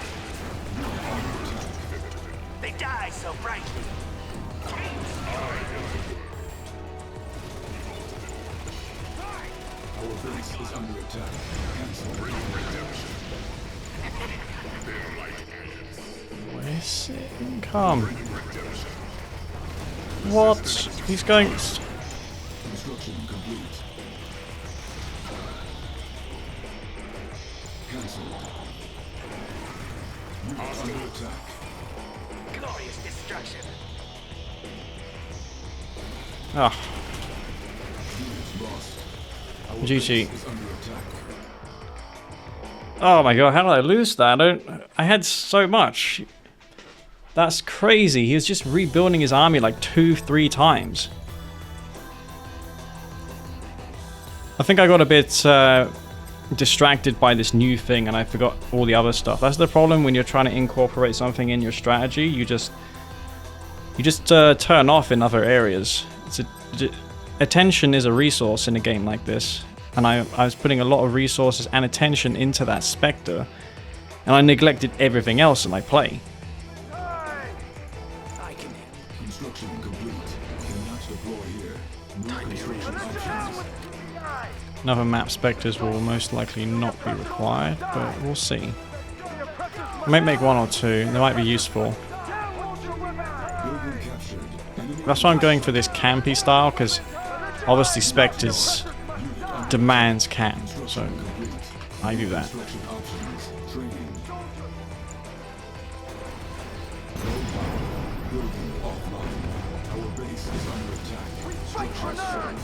S5: They die so brightly!
S2: Our base is under attack. Cancel. Bringing redemption.
S1: Where's it come? What? He's going.
S2: Construction complete. Cancelled. Unit under attack.
S5: Glorious destruction!
S1: Ah,
S2: Units lost. Our
S1: GG.
S2: base is under attack.
S1: oh my god! How did I lose that? I had so much. That's crazy. He was just rebuilding his army like 2-3 times. I think I got a bit distracted by this new thing and I forgot all the other stuff. That's the problem when you're trying to incorporate something in your strategy. You just turn off in other areas. Attention is a resource in a game like this. And I was putting a lot of resources and attention into that Spectre. And I neglected everything else in my play.
S2: Construction complete. Cannot deploy here. New construction options.
S1: Another map Spectres will most likely not be required, but we'll see. I might make 1 or 2, they might be useful.
S2: Building captured. Enemy
S1: That's why I'm going for this campy style, because obviously Spectres demands camp, so
S2: complete.
S1: I do that.
S2: Construction options. Training. Low power. Building offline. Our base is under attack. Structures sold.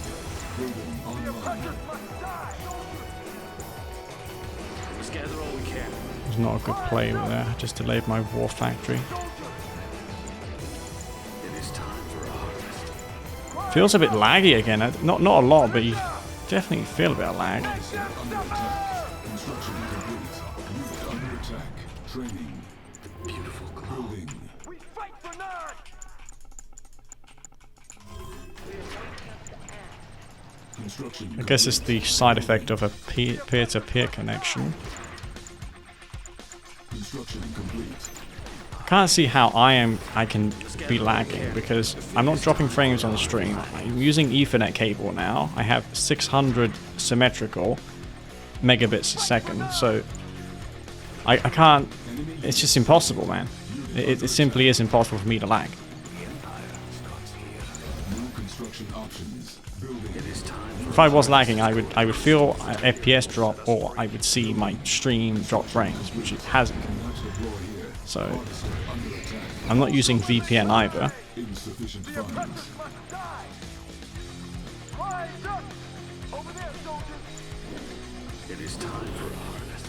S2: Building online.
S6: Let's gather all we can.
S1: It's not a good play over there, just delayed my war factory.
S6: It is time for a harvest.
S1: Feels a bit laggy again, not a lot, but you definitely feel a bit of lag.
S2: Under attack. Construction complete. Unit under attack. Training.
S6: Beautiful glow.
S2: Building.
S4: We fight for none!
S2: Construction
S1: I guess it's the side effect of a peer-to-peer connection.
S2: Construction complete.
S1: I can't see how I can be lagging because I'm not dropping frames on the stream. I'm using Ethernet cable now. I have 600 symmetrical megabits a second, so I can't. It's just impossible, man. It simply is impossible for me to lag.
S2: New construction options. Building.
S6: It is time for
S1: If I was lagging, I would feel an FPS drop, or I would see my stream drop frames, which it hasn't.
S2: Cannot deploy here.
S1: So
S2: Harvester under attack.
S1: I'm not using VPN either.
S2: Insufficient funds.
S4: Must die! Rise up! Over there, soldiers!
S6: it is time for a harvest.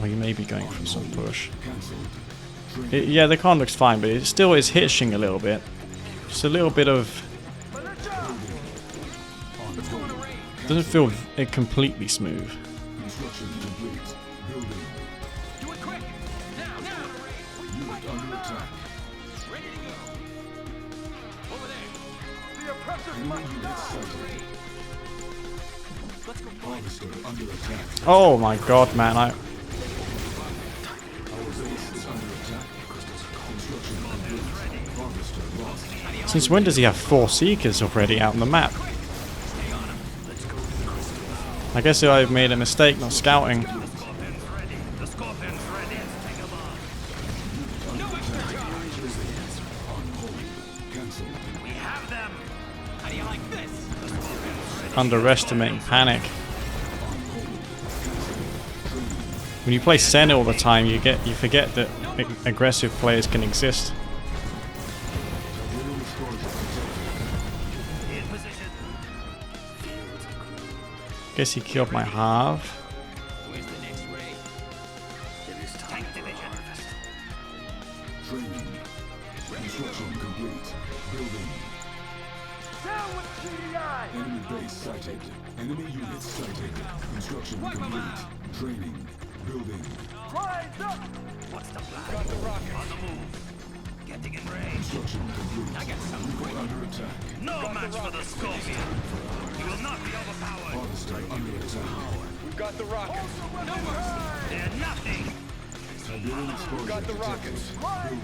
S1: Or you may be going for some push.
S2: Cancelled.
S1: Yeah, the con looks fine, but it still is hitching a little bit. Just a little bit of. Doesn't feel completely smooth.
S2: Construction complete. Building.
S4: Do it quick! Now, now!
S2: Unit under attack.
S4: Ready to go! Over there!
S2: Harvester under attack.
S1: Oh my god, man.
S2: Our base is under attack. Construction complete. Harvester lost.
S1: Since when does he have 4 Seekers already out on the map? I guess I've made a mistake not scouting.
S4: The Scorpion's ready. Take 'em on.
S2: Cancelled.
S4: We have them. How do you like this?
S1: Underestimating panic. When you play Senna all the time, you forget that aggressive players can exist.
S4: In position.
S1: Guess he killed my half.
S4: Where's the next raid?
S6: It is time
S4: Tank
S6: for
S4: division.
S6: harvest.
S2: Training. Construction complete. Building. Enemy base sighted. Enemy units sighted. Construction complete. Training. Building.
S4: What's the plan? Got the rocket. On the move. Getting in range.
S2: Construction complete.
S4: I got something
S2: Unit
S4: quick.
S2: under attack.
S4: No match for the Scorpion. You will not be overpowered.
S2: Harvester under attack.
S4: We've got the rockets. No mercy. They're nothing.
S2: Siberian exposure
S4: got the
S2: detected.
S4: rockets.
S2: Building.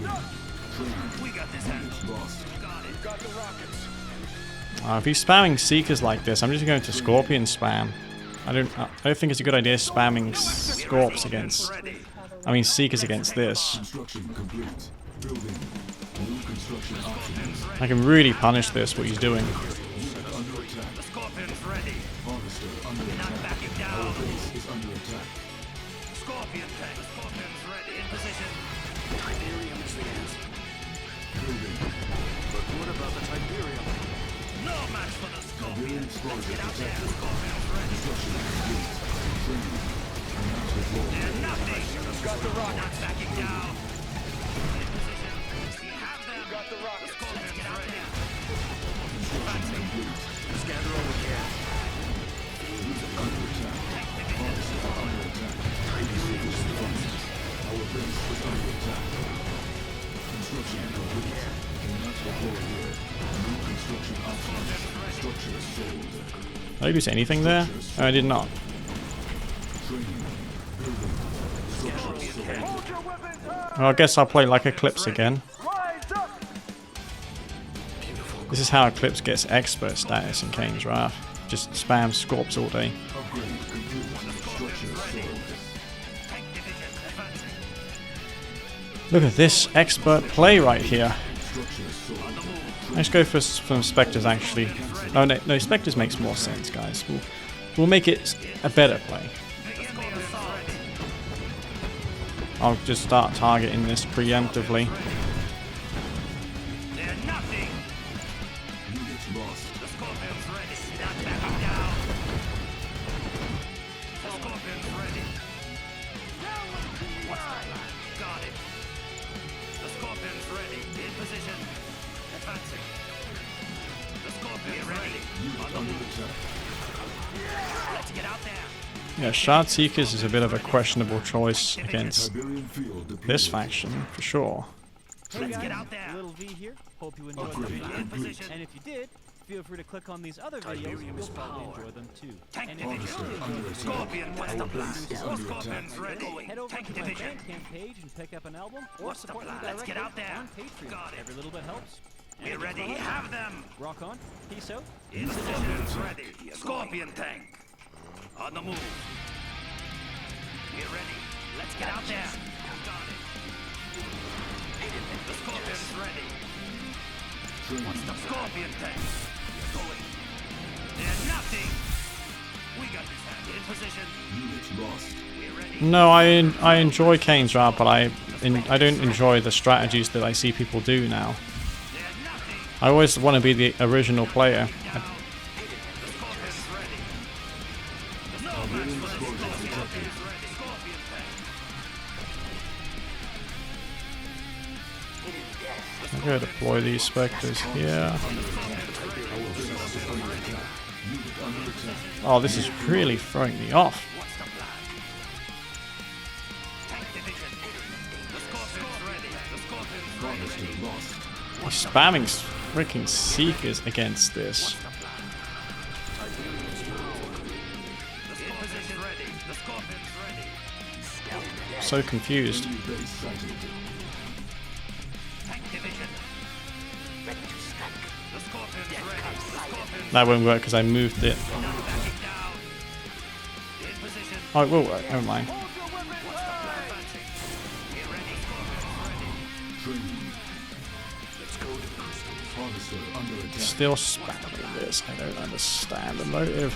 S2: Training.
S4: We got this handled.
S2: Units lost.
S4: Got it. Got the rockets.
S1: If he's spamming Seekers like this, I'm just going to Scorpion spam. I don't think it's a good idea spamming Scorps against... I mean Seekers against this.
S2: Construction complete. Building. New construction options.
S1: I can really punish this, what he's doing.
S2: Unit under attack.
S4: The Scorpion's ready.
S2: Harvester under
S4: Not
S2: attack.
S4: backing
S2: Our
S4: down.
S2: base is under attack.
S4: Scorpion tank. The Scorpion's ready. In position.
S6: Tiberium is the answer.
S2: Building.
S6: But what about the Tiberium?
S4: No match for the
S2: Siberian
S4: Scorpion.
S2: exposure
S4: Get out there.
S2: detected.
S4: The Scorpion's ready.
S2: Construction complete. Training. Not deployed.
S4: They're nothing. Got the rocket. Not backing down. In position. We have them. Got the rocket. The Scorpion's ready.
S2: Construction complete.
S6: Scatter over here.
S2: Unit under attack. Harvester under attack. Receivers advanced. Our base is under attack. Construction complete. Cannot deploy here. New construction options. Structure sold.
S1: Did I do anything there? No, I did not.
S2: Training. Building. Structure sold.
S1: Well, I guess I'll play like Eclipse again. This is how Eclipse gets expert status in Kane's Wrath. Just spam Scorps all day.
S2: Upgrade complete. Structure sold.
S4: Tank division advancing.
S1: Look at this expert play right here.
S2: Structure sold.
S1: Let's go for some Spectres actually. Oh no, Spectres makes more sense, guys. We'll make it a better play. I'll just start targeting this preemptively.
S4: They're nothing.
S2: Units lost.
S4: The Scorpion's ready. Not backing down. The Scorpion's ready. What's the plan? Got it. The Scorpion's ready. In position. Advancing. The Scorpion's ready.
S2: Unit under attack.
S4: Let's get out there.
S1: Yeah, Shard Seekers is a bit of a questionable choice against
S2: Siberian field deployed.
S1: this faction, for sure.
S4: Let's get out there.
S8: Little V here. Hope you enjoyed
S2: Upgrade
S8: the video.
S4: In position.
S8: And if you did, feel free to click on these other videos. You'll probably enjoy them too.
S4: Tank
S8: And if you
S4: division.
S8: really
S2: under
S8: enjoyed
S2: attack.
S4: Scorpion, what's the plan?
S2: base is
S4: The
S2: under
S4: Scorpion's
S2: attack.
S4: ready.
S8: head over
S4: Tank
S8: to my
S4: division.
S8: Bandcamp page and pick up an album or
S4: What's the
S8: support me
S4: plan? Let's
S8: directly
S4: get out there.
S8: on Patreon.
S4: Got it.
S8: Every little bit helps. And
S4: We're
S8: if it's
S4: ready.
S8: fun,
S4: Have them.
S8: Rock on. Peace out.
S4: In position. Ready. Scorpion tank. On the move. We're ready. Let's get out there. Got it. The Scorpion's ready. What's the Scorpion tank? Going. They're nothing. We got this hand. In position.
S2: Units lost.
S4: We're ready.
S1: No, I enjoy Kane's Wrath, but I don't enjoy the strategies that I see people do now.
S4: They're nothing.
S1: I always want to be the original player.
S4: Down. The Scorpion's ready. No match for the Scorpion's ready. Scorpion tank.
S1: I'm going to deploy these Spectres here. Oh, this is really throwing me off.
S4: What's the plan? Tank division. The Scorpion's ready. The Scorpion's ready.
S2: Harvester lost.
S1: He's spamming freaking Seekers against this? So confused. That won't work because I moved it. Oh, it will work. Never mind. Still spamming this. I don't understand the motive.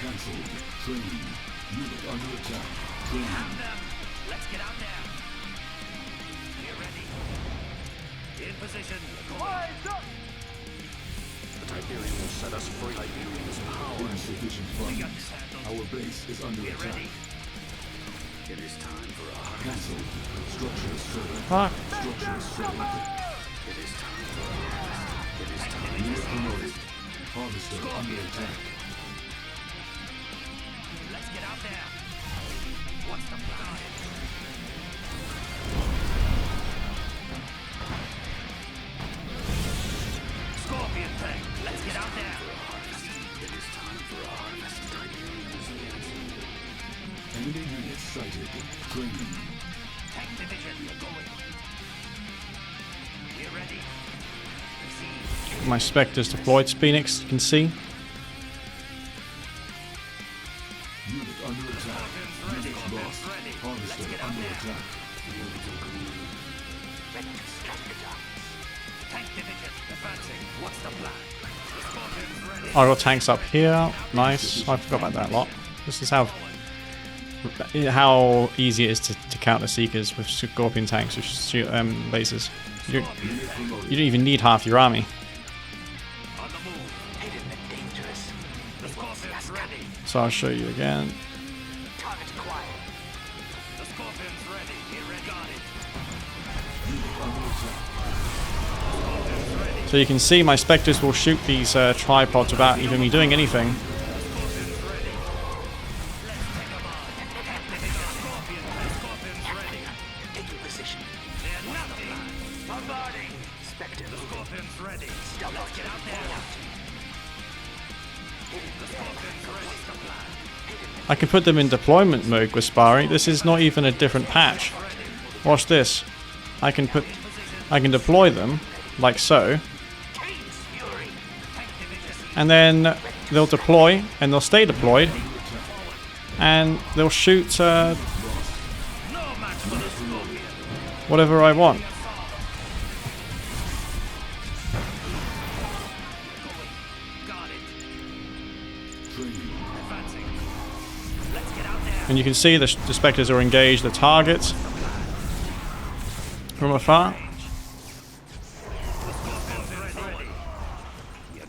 S2: Cancelled. Training. Unit under attack. Training.
S4: Let's get out there. Get ready. In position.
S6: The Tiberium will set us free. Tiberium's power.
S2: Insufficient funds. Our base is under attack.
S6: It is time for a harvest.
S2: Cancelled. Structure sold.
S1: Fuck.
S2: Structure sold.
S6: It is time for a harvest. It is time
S2: Unit
S6: for a
S2: promoted.
S6: harvest.
S2: Harvester under attack.
S4: Let's get out there. What's the plan? Scorpion thing. Let's get out there.
S6: It is time for a harvest. Tiberium is the answer.
S2: Enemy unit sighted. Training.
S4: Tank division. Going. We're ready. Receive.
S1: My Spectres deployed, Phoenix, you can see.
S2: Unit under attack. Unit lost. Harvester under attack.
S4: Ready to strike the darkness. Tank division. Advancing. What's the plan? The Scorpion's ready.
S1: I got tanks up here. Nice. I forgot about that lot. This is how easy it is to counter Seekers with Scorpion tanks with shoot lasers. You don't even need half your army.
S4: On the move. Hidden and dangerous. The Scorpion's ready.
S1: So I'll show you again.
S4: Target acquired. The Scorpion's ready. Get ready. Got it.
S1: So you can see my Spectres will shoot these tripods without even me doing anything.
S4: Taking position. They're nothing. Bombarding. Spectre. The Scorpion's ready. Let's get out there. The Scorpion's ready. The plan.
S1: I can put them in deployment mode with Sparring. This is not even a different patch. Watch this. I can deploy them like so,
S4: Kane's fury. Tank division.
S1: and then they'll deploy and they'll stay deployed, and they'll shoot
S4: No match for the Scorpion.
S1: whatever I want.
S4: Got it.
S2: Training.
S4: Advancing. Let's get out there.
S1: And you can see the Spectres are engaged the targets from afar.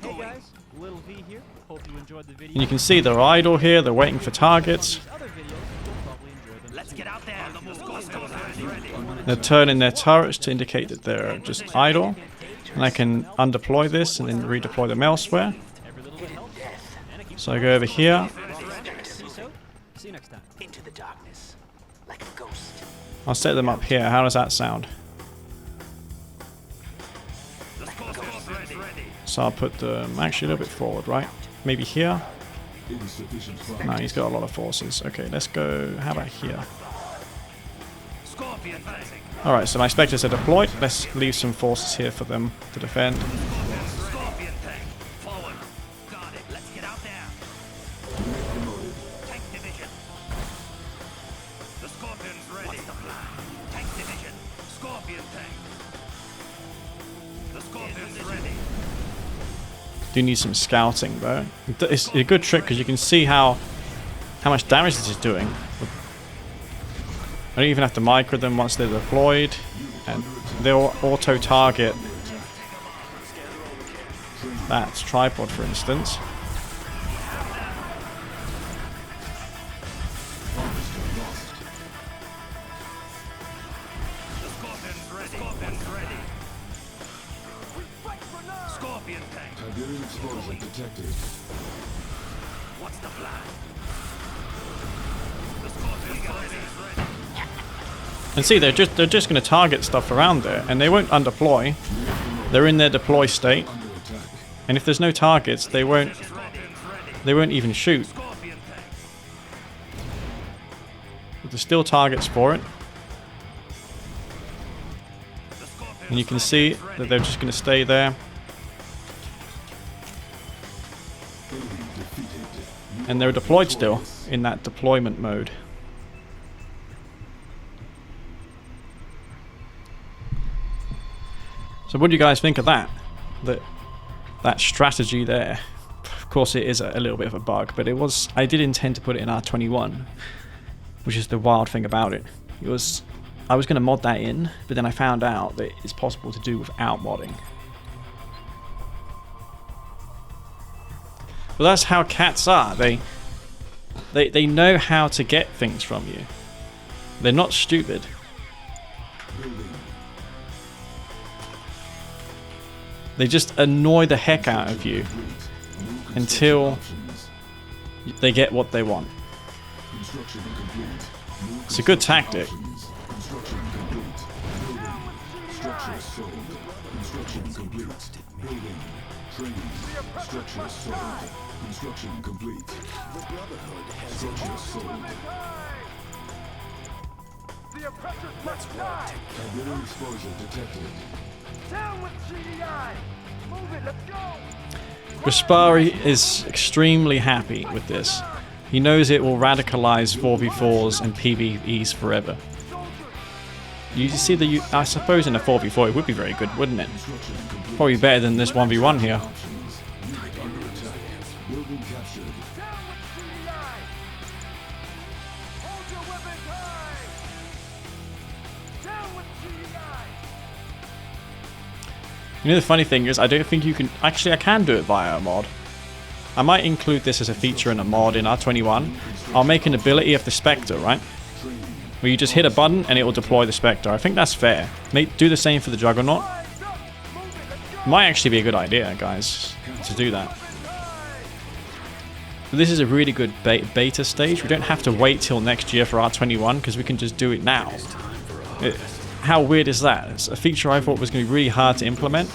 S8: Hey guys, Little V here. Hope you enjoyed the video.
S1: And you can see they're idle here, they're waiting for targets.
S8: These other videos, you'll probably enjoy them.
S4: Let's get out there. The Scorpion's ready.
S1: They're turning their turrets to indicate that they're just idle. And I can undeploy this and then redeploy them elsewhere.
S8: Every little bit helps. And it keeps
S1: So I go over here.
S8: See you next time.
S4: Into the darkness. Like a ghost.
S1: I'll set them up here. How does that sound?
S4: The Scorpion's ready.
S1: So I'll put them actually a little bit forward, right? Maybe here?
S2: Insufficient funds.
S1: No, he's got a lot of forces. Okay, let's go. How about here?
S4: Scorpion advancing.
S1: Alright, so my Spectres are deployed. Let's leave some forces here for them to defend.
S4: Scorpion tank. Forward. Got it. Let's get out there. Tank division. The Scorpion's ready. What's the plan? Tank division. Scorpion tank. The Scorpion's ready.
S1: Do need some scouting though. It's a good trick because you can see how much damage this is doing. I don't even have to micro them once they're deployed, and they'll auto target that tripod, for instance.
S4: The Scorpion's ready. Scorpion's ready. Scorpion tank.
S2: Tiberium explosion detected. detected.
S4: What's the plan? The Scorpion guys is ready.
S1: And see, they're just going to target stuff around there, and they won't undeploy. They're in their deploy state,
S2: Under attack.
S1: and if there's no targets, they won't even shoot.
S4: Scorpion tank.
S1: But there's still targets for it,
S4: The Scorpion
S1: and you can see that they're just going to stay there. And they're deployed still in that deployment mode. So what do you guys think of that? That strategy there? Of course it is a little bit of a bug, but I did intend to put it in R21, which is the wild thing about it. I was going to mod that in, but then I found out that it's possible to do without modding. Well, that's how cats are. They know how to get things from you. They're not stupid. They just annoy the heck out of you until they get what they want.
S2: Construction complete.
S1: It's a good tactic.
S2: Construction complete. Building. Structure sold. Construction complete. Building. Training. Structure sold. Construction complete. Structure sold.
S5: The oppressors must die!
S2: Tiberium exposure detected.
S5: Down with GDI! Move it, let's go!
S1: Gaspari is extremely happy with this. He knows it will radicalize 4v4s and PvEs forever. You see I suppose in a 4v4 it would be very good, wouldn't it? Probably better than this 1v1 here.
S2: Under attack. Building captured.
S5: Down with GDI! Hold your weapons high! Down with GDI!
S1: You know the funny thing is, I don't think you can... Actually, I can do it via a mod. I might include this as a feature in a mod in R21. I'll make an ability of the Spectre, right? Where you just hit a button and it will deploy the Spectre. I think that's fair. Do the same for the Juggernaut. Might actually be a good idea, guys, to do that. But this is a really good beta stage. We don't have to wait till next year for R21 because we can just do it now. How weird is that? It's a feature I thought was going to be really hard to implement.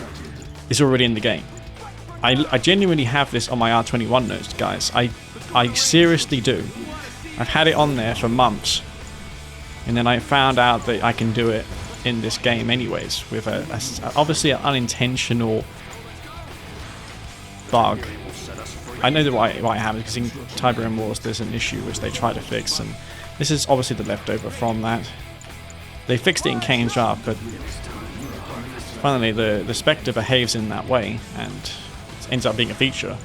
S1: It's already in the game. I genuinely have this on my R21 notes, guys. I seriously do. I've had it on there for months. And then I found out that I can do it in this game anyways, with obviously an unintentional bug. I know that why it happens, because in Tiberium Wars there's an issue which they try to fix, and this is obviously the leftover from that. They fixed it in Kane's draft, but finally the Spectre behaves in that way, and it ends up being a feature.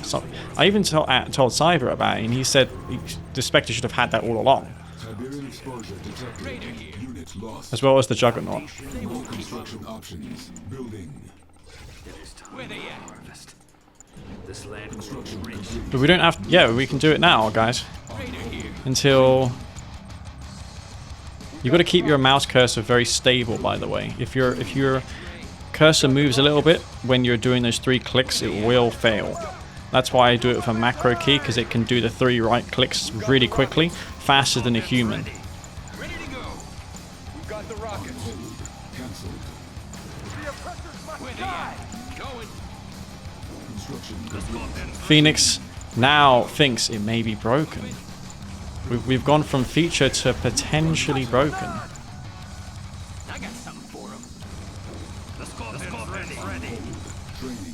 S1: So I even told Cyber about it, and he said the Spectre should have had that all along.
S2: Tiberium exposure detected. Unit lost.
S1: As well as the Juggernaut.
S2: No construction options. Building.
S3: Where they at? Harvest. This land
S2: Construction complete.
S1: But we don't have... Yeah, we can do it now, guys. Until... You've got to keep your mouse cursor very stable, by the way. If your cursor moves a little bit when you're doing those 3 clicks, it will fail. That's why I do it with a macro key, because it can do the 3 right clicks really quickly, faster than a human.
S4: Ready to go. We've got the rockets.
S2: Cancelled.
S5: The oppressors must
S4: Where they
S5: die!
S4: at? Going.
S2: Construction
S4: The
S2: complete.
S4: Scorpion.
S1: Phoenix now thinks it may be broken. We've gone from feature to potentially broken.
S4: I got something for him. The Scorpion's ready.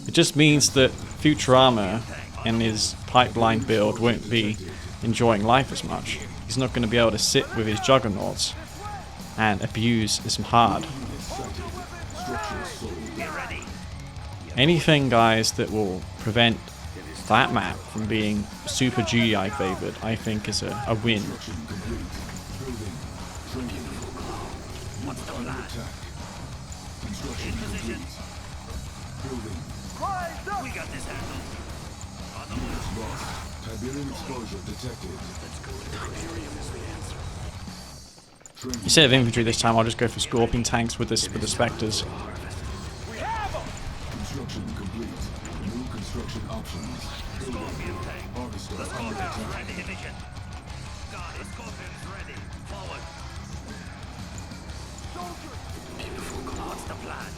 S1: It just means that Futurama and his pipeline build won't be enjoying life as much. He's not going to be able to sit with his Juggernauts and abuse as hard. Anything, guys, that will prevent that map from being super GI favored, I think is a win.
S5: Rise up!
S4: We got this handled. On the move.
S2: Tiberium exposure detected.
S1: Instead of infantry this time, I'll just go for Scorpion tanks with the Spectres.
S5: We have them!
S2: Construction complete. New construction options. options.
S4: Scorpion tank.
S2: Harvester
S4: The
S2: under
S4: Scorpion's
S2: attack.
S4: ready. Division. Got it. Scorpion's ready. Forward.
S3: Beautiful cloud.
S4: What's the plan?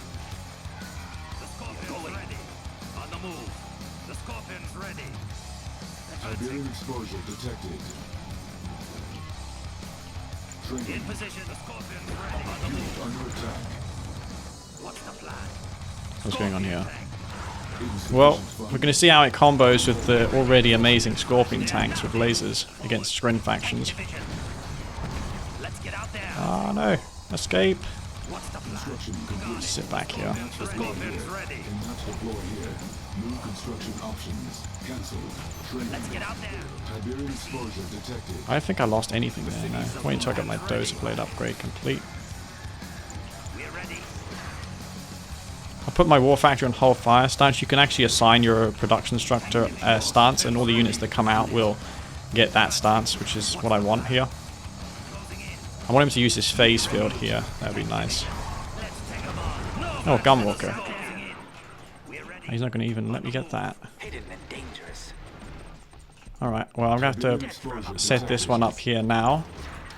S4: The Scorpion's ready. On the move. The Scorpion's ready.
S2: Iberian exposure detected.
S4: In
S2: Training.
S4: position. The Scorpion's ready. On the move.
S2: Under attack.
S4: What's the plan?
S1: What's going on here?
S4: Tank.
S2: Insufficient
S1: Well,
S2: funds.
S1: we're going to see how it combos with the already amazing Scorpion tanks with lasers against Scrin factions.
S4: Division. Let's get out there.
S1: Ah, no. Escape.
S4: What's the plan?
S2: Construction complete.
S1: Sit back here.
S4: The Scorpion's ready.
S2: Cannot deploy here. New construction options. Cancelled. Training.
S4: Let's get out there.
S2: Iberian exposure detected.
S1: I don't think I lost anything there, no. Wait until I get my Dozer Blade upgrade complete.
S4: We're ready.
S1: I put my War Factory on hold fire stance. You can actually assign your production structure stance, and all the units that come out will get that stance, which is what I want here. I want him to use his phase field here. That'd be nice. Oh, Gunwalker. He's not going to even let me get that.
S3: Hidden and dangerous.
S1: Alright, well, I'm going to have to set this one up here now.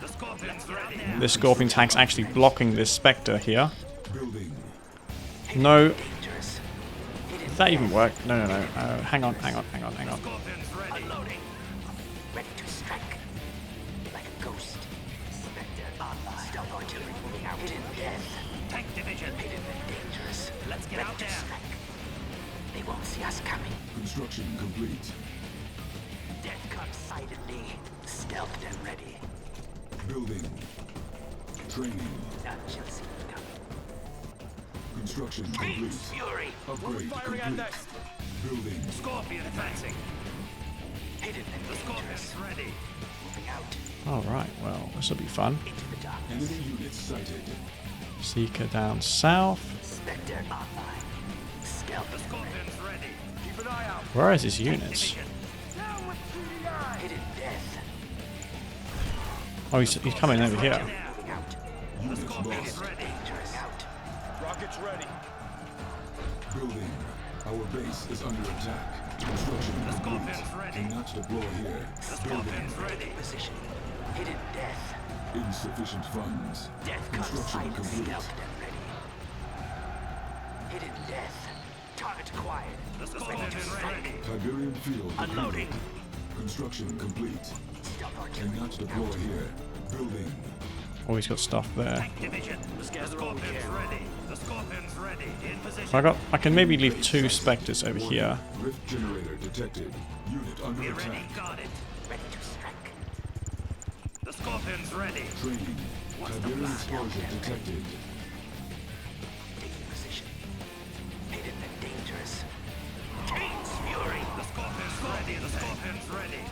S4: The Scorpion's ready.
S1: This Scorpion tank's actually blocking this Spectre here.
S2: Building.
S1: No.
S3: Dangerous.
S1: Did that even work? No, no, no. Hang on.
S4: Scorpion's ready.
S3: Unloading. Ready to strike. Like a ghost. Spectre online. Stealth artillery moving out. Hidden death.
S4: Tank division.
S3: Hidden and dangerous.
S4: Let's get
S3: Ready
S4: out
S3: to
S4: there.
S3: strike. They won't see us coming.
S2: Construction complete.
S3: Death comes silently. Stealthed and ready.
S2: Building. Training.
S3: None shall see me coming.
S2: Construction complete.
S3: Fury.
S2: Upgrade complete. Building.
S4: Scorpion advancing.
S3: Hidden and
S4: The
S3: dangerous.
S4: Scorpion's ready.
S3: Moving out.
S1: Alright, well, this will be fun.
S3: Into the darkness.
S2: Enemy units sighted.
S1: Seeker down south.
S3: Spectre online. Stealth
S4: The
S3: and ready.
S4: Scorpion's ready. Keep an eye out.
S1: Where is his units?
S4: Division.
S3: Hidden death.
S1: Oh, he's coming over here.
S3: Moving out.
S2: Units
S4: Scorpion's
S2: lost.
S4: ready.
S3: Dangerous. Out.
S4: Rockets ready.
S2: Building. Our base is under attack. Construction
S4: The
S2: complete.
S4: Scorpion's ready.
S2: Cannot deploy here.
S4: The
S2: Building.
S4: Scorpion's ready.
S3: Position. Hidden death.
S2: Insufficient funds.
S3: Death comes
S2: Construction
S3: silent.
S2: complete.
S3: Stealthed and ready. Hidden death. Target acquired.
S4: The Scorpion's ready.
S2: Tiberian field.
S3: Unloading.
S2: Construction complete.
S3: Stealth artillery.
S2: Cannot deploy here. Building.
S1: Oh, he's got stuff there.
S4: Tank division. The Scorpion's ready. The Scorpion's ready. In position.
S1: I can maybe leave 2 Spectres over here.
S2: Rift generator detected. Unit under
S4: We're ready.
S2: attack.
S4: Got it.
S3: Ready to strike.
S4: The Scorpion's ready.
S2: Training. Tiberian exposure detected.
S3: Taking position. Hidden and dangerous. Kane's fury.
S4: The Scorpion's ready. The Scorpion's ready.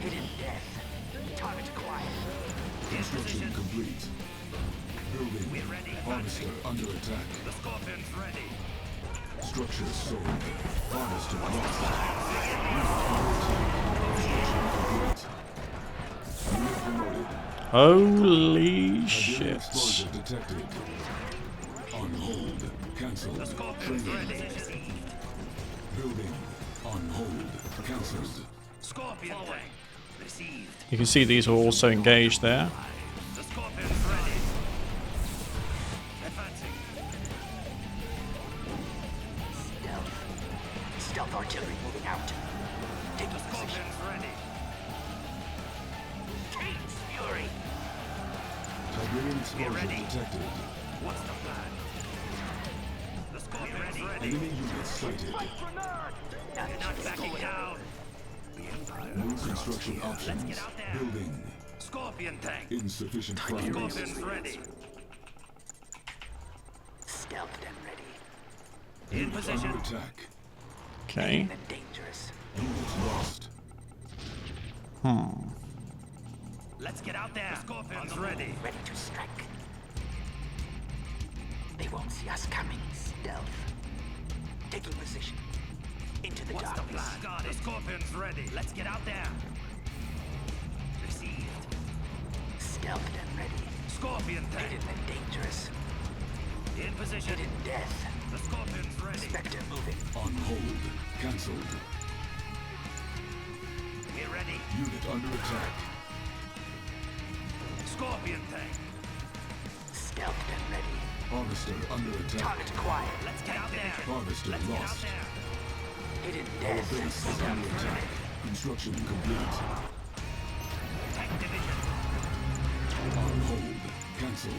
S3: Hidden death. Target acquired.
S4: In
S2: Construction
S4: position.
S2: complete. Building.
S4: We're ready.
S2: Harvester under attack.
S4: The Scorpion's ready.
S2: Structure sold. Harvester lost. Unit under attack. Construction complete. Unit promoted.
S1: Holy
S2: Tiberian
S1: shit.
S2: exposure detected. On hold. Cancelled.
S4: The Scorpion's
S2: Training.
S4: ready.
S2: Building. On hold. Cancelled.
S4: Scorpion tank. Received.
S1: You can see these are also engaged there.
S4: The Scorpion's ready. Advancing.
S3: Stealth. Stealth artillery moving out. Taking
S4: The
S3: position.
S4: Scorpion's ready.
S3: Kane's fury.
S2: Tiberian exposure
S4: ready.
S2: detected.
S4: What's the plan? The Scorpion's ready.
S2: Enemy units sighted.
S4: Not backing down.
S2: New construction options.
S4: out there.
S2: Building.
S4: Scorpion tank.
S2: Insufficient funds.
S4: Scorpion's ready.
S3: Stealthed and ready.
S4: In
S2: Unit
S4: position.
S2: under attack.
S1: Okay.
S3: And dangerous.
S2: Unit lost.
S4: Let's get out there. Scorpion's ready.
S3: Ready to strike. They won't see us coming. Stealth. Taking position. Into the
S4: What's the
S3: darkness.
S4: plan? Got it. The Scorpion's ready. Let's get out there. Received.
S3: Stealthed and ready.
S4: Scorpion tank.
S3: Hidden and dangerous.
S4: In position.
S3: Hidden death.
S4: The Scorpion's ready.
S3: Spectre moving.
S2: On hold. Cancelled.
S4: We're ready.
S2: Unit under attack.
S4: Scorpion tank.
S3: Stealthed and ready.
S2: Harvester under attack.
S3: Target acquired.
S4: Let's get out there.
S2: Harvester
S4: Let's get out
S2: lost.
S4: there.
S3: Hidden
S2: Our
S3: death and
S2: base is under
S3: stealth
S2: attack.
S3: ready.
S2: Construction complete.
S4: Tank division.
S2: On hold. Cancelled.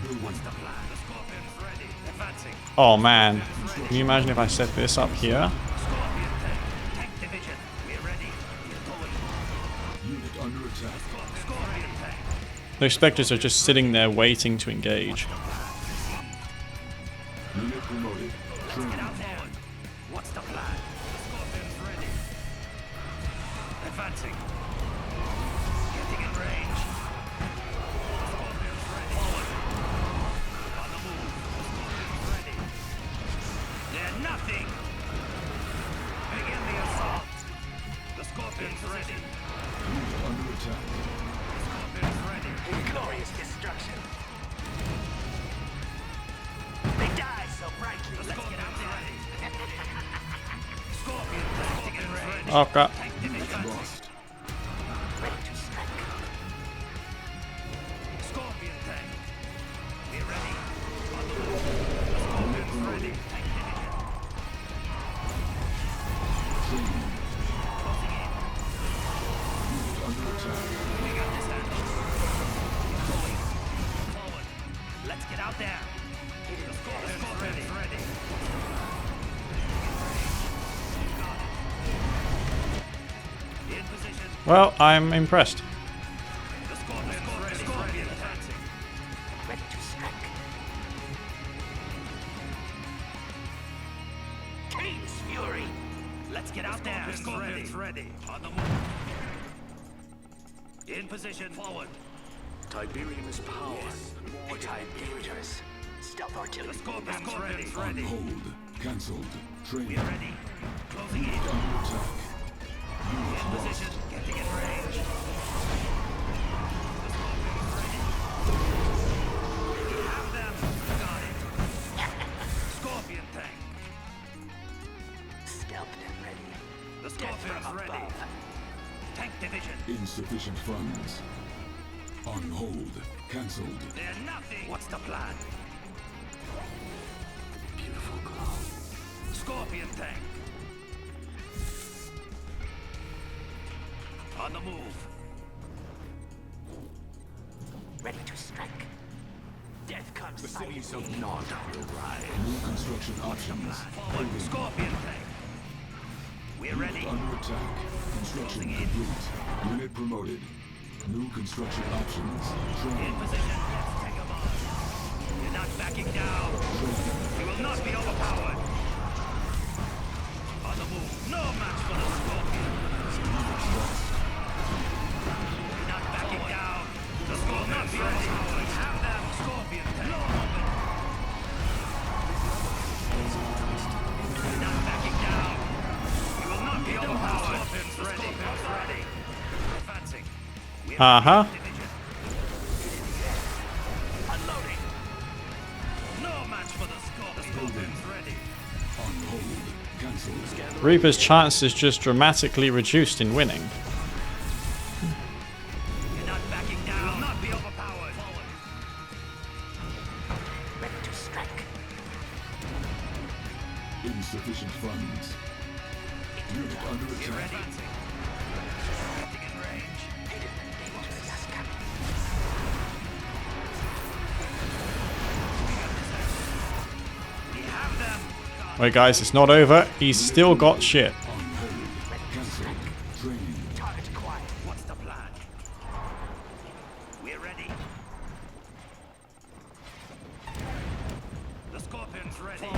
S2: Building.
S4: What's the plan? The Scorpion's ready. Advancing.
S1: Oh man, can you imagine if I set this up here?
S4: Scorpion tank. Tank division. We're ready. Deploying.
S2: Unit under attack.
S4: Scorpion tank.
S1: Those specters are just sitting there waiting to engage.
S2: Unit promoted.
S4: Get
S2: Training.
S4: out there. What's the plan? The Scorpion's ready. Advancing. Getting in range. The Scorpion's ready. Forward. On the move. The Scorpion's ready. They're nothing. Begin the assault. The Scorpion's ready.
S2: Unit under attack.
S4: The Scorpion's ready.
S3: Glorious destruction. They die so brightly.
S4: Let's get out there. Scorpion tank in range.
S1: Oh god.
S4: Tank division.
S2: Lost.
S3: Ready to strike.
S4: Scorpion tank. We're ready. On the move. The Scorpion's ready. Tank division.
S2: Training.
S4: Closing in.
S2: Unit under attack.
S4: We got this handle. Going. Forward. Let's get out there. The Scorpion's ready. In position.
S1: Well, I'm impressed.
S4: The Scorpion's ready. Scorpion advancing.
S3: Ready to strike. Kane's fury.
S4: Let's get out there. The Scorpion's ready. On the move. In position. Forward.
S6: Tiberium is powered.
S3: Wartime dangerous. Stealth
S4: The
S3: artillery.
S4: Scorpion's
S2: On
S4: ready.
S2: hold. Cancelled. Training.
S4: We're ready. Closing in.
S2: Under attack.
S4: In position. Getting in range. The Scorpion's ready. We have them. Got it. Scorpion tank.
S3: Stealthed and ready.
S4: The
S3: Death
S4: Scorpion's
S3: from
S4: ready.
S3: above.
S4: Tank division.
S2: Insufficient funds. On hold. Cancelled.
S4: They're nothing. What's the plan?
S6: Beautiful glow.
S4: Scorpion tank. On the move.
S3: Ready to strike. Death comes
S6: The cities
S3: silently.
S6: of Nod will rise.
S2: New construction options.
S4: Forward. Scorpion tank. We're ready.
S2: Under attack. Construction complete. Unit promoted. New construction options.
S4: In
S2: Training.
S4: position. Let's take them on. We're not backing down. We will not be overpowered. On the move. No match for the Scorpion. We're not backing down. The Scorpion will not be overpowered. We have them. Scorpion tank. We're not backing down. We will not be overpowered. Scorpion's ready. Ready. Advancing.
S1: Uh-huh.
S4: Division. Unloading. No match for the Scorpion. The Scorpion's ready.
S2: On hold. Cancelled.
S1: Reaper's chances just dramatically reduced in winning.
S4: You're not backing down. Will not be overpowered. Forward.
S3: Ready to strike.
S2: Insufficient funds. Unit under
S4: Get
S2: attack.
S4: ready. Getting in range.
S3: Hidden and dangerous. Gas coming.
S4: We have them.
S1: Wait guys, it's not over. He's still got shit.
S2: On hold. Cancelled. Training.
S3: Target acquired.
S4: What's the plan? We're ready. The Scorpion's ready.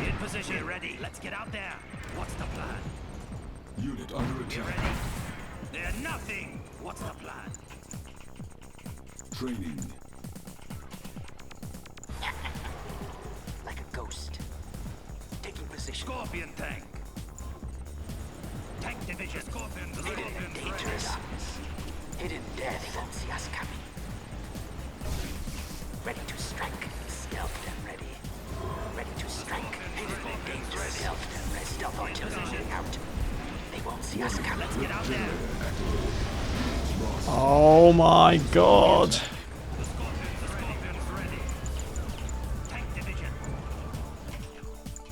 S4: In position. Ready. Let's get out there. What's the plan?
S2: Unit under
S4: We're
S2: attack.
S4: ready. They're nothing. What's the plan?
S2: Training.
S3: Like a ghost. Taking position.
S4: Scorpion tank. Tank division. Scorpion. The
S3: Hidden and
S4: Scorpion's
S3: dangerous.
S4: ready.
S3: Darkness. Hidden death. They won't see us coming. Ready to strike. Stealthed and ready. Ready to strike.
S1: Oh my god.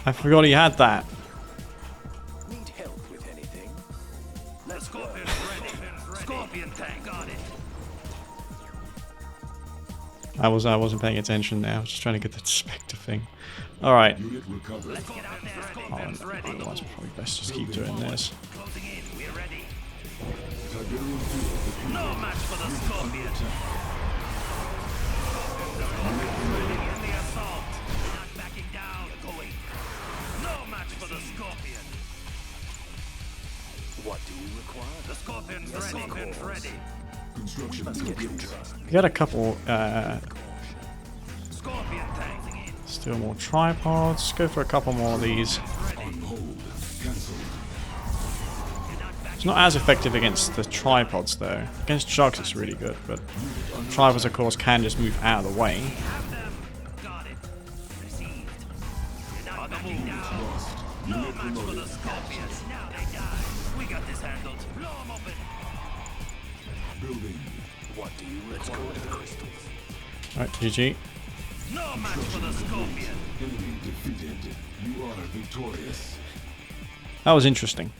S1: I forgot he had that.
S6: Need help with anything?
S4: Let's go. Scorpion tank, got it.
S1: I wasn't paying attention there. I was just trying to get the Spectre thing. Alright.
S2: Unit recovered.
S4: Get out there,
S1: Oh,
S4: Scorpion's ready.
S1: otherwise probably best just keep doing this.
S4: Closing in, we're ready.
S2: Tiberium field depleted.
S4: No match for the Scorpion. In the assault. Not backing down. Going. No match for the Scorpion.
S6: What do we require?
S4: The Scorpion's ready. Scorpion's ready.
S2: Construction complete.
S1: We got a couple,
S4: Scorpion tanks in.
S1: still more tripods. Go for a couple more of these.
S2: On hold. Cancelled.
S1: It's not as effective against the tripods though. Against jugs it's really good, but tripods of course can just move out of the way.
S4: Have them. Got it. Received. You're not backing down.
S2: Lost.
S4: No
S2: Unit
S4: match for the
S2: promoted.
S4: Scorpions. Now they die. We got this handled. Blow them open.
S2: Building.
S6: What do you require? The crystals.
S1: Alright, GG.
S4: No match for the Scorpion.
S2: Enemy defeated. You are victorious.
S1: That was interesting.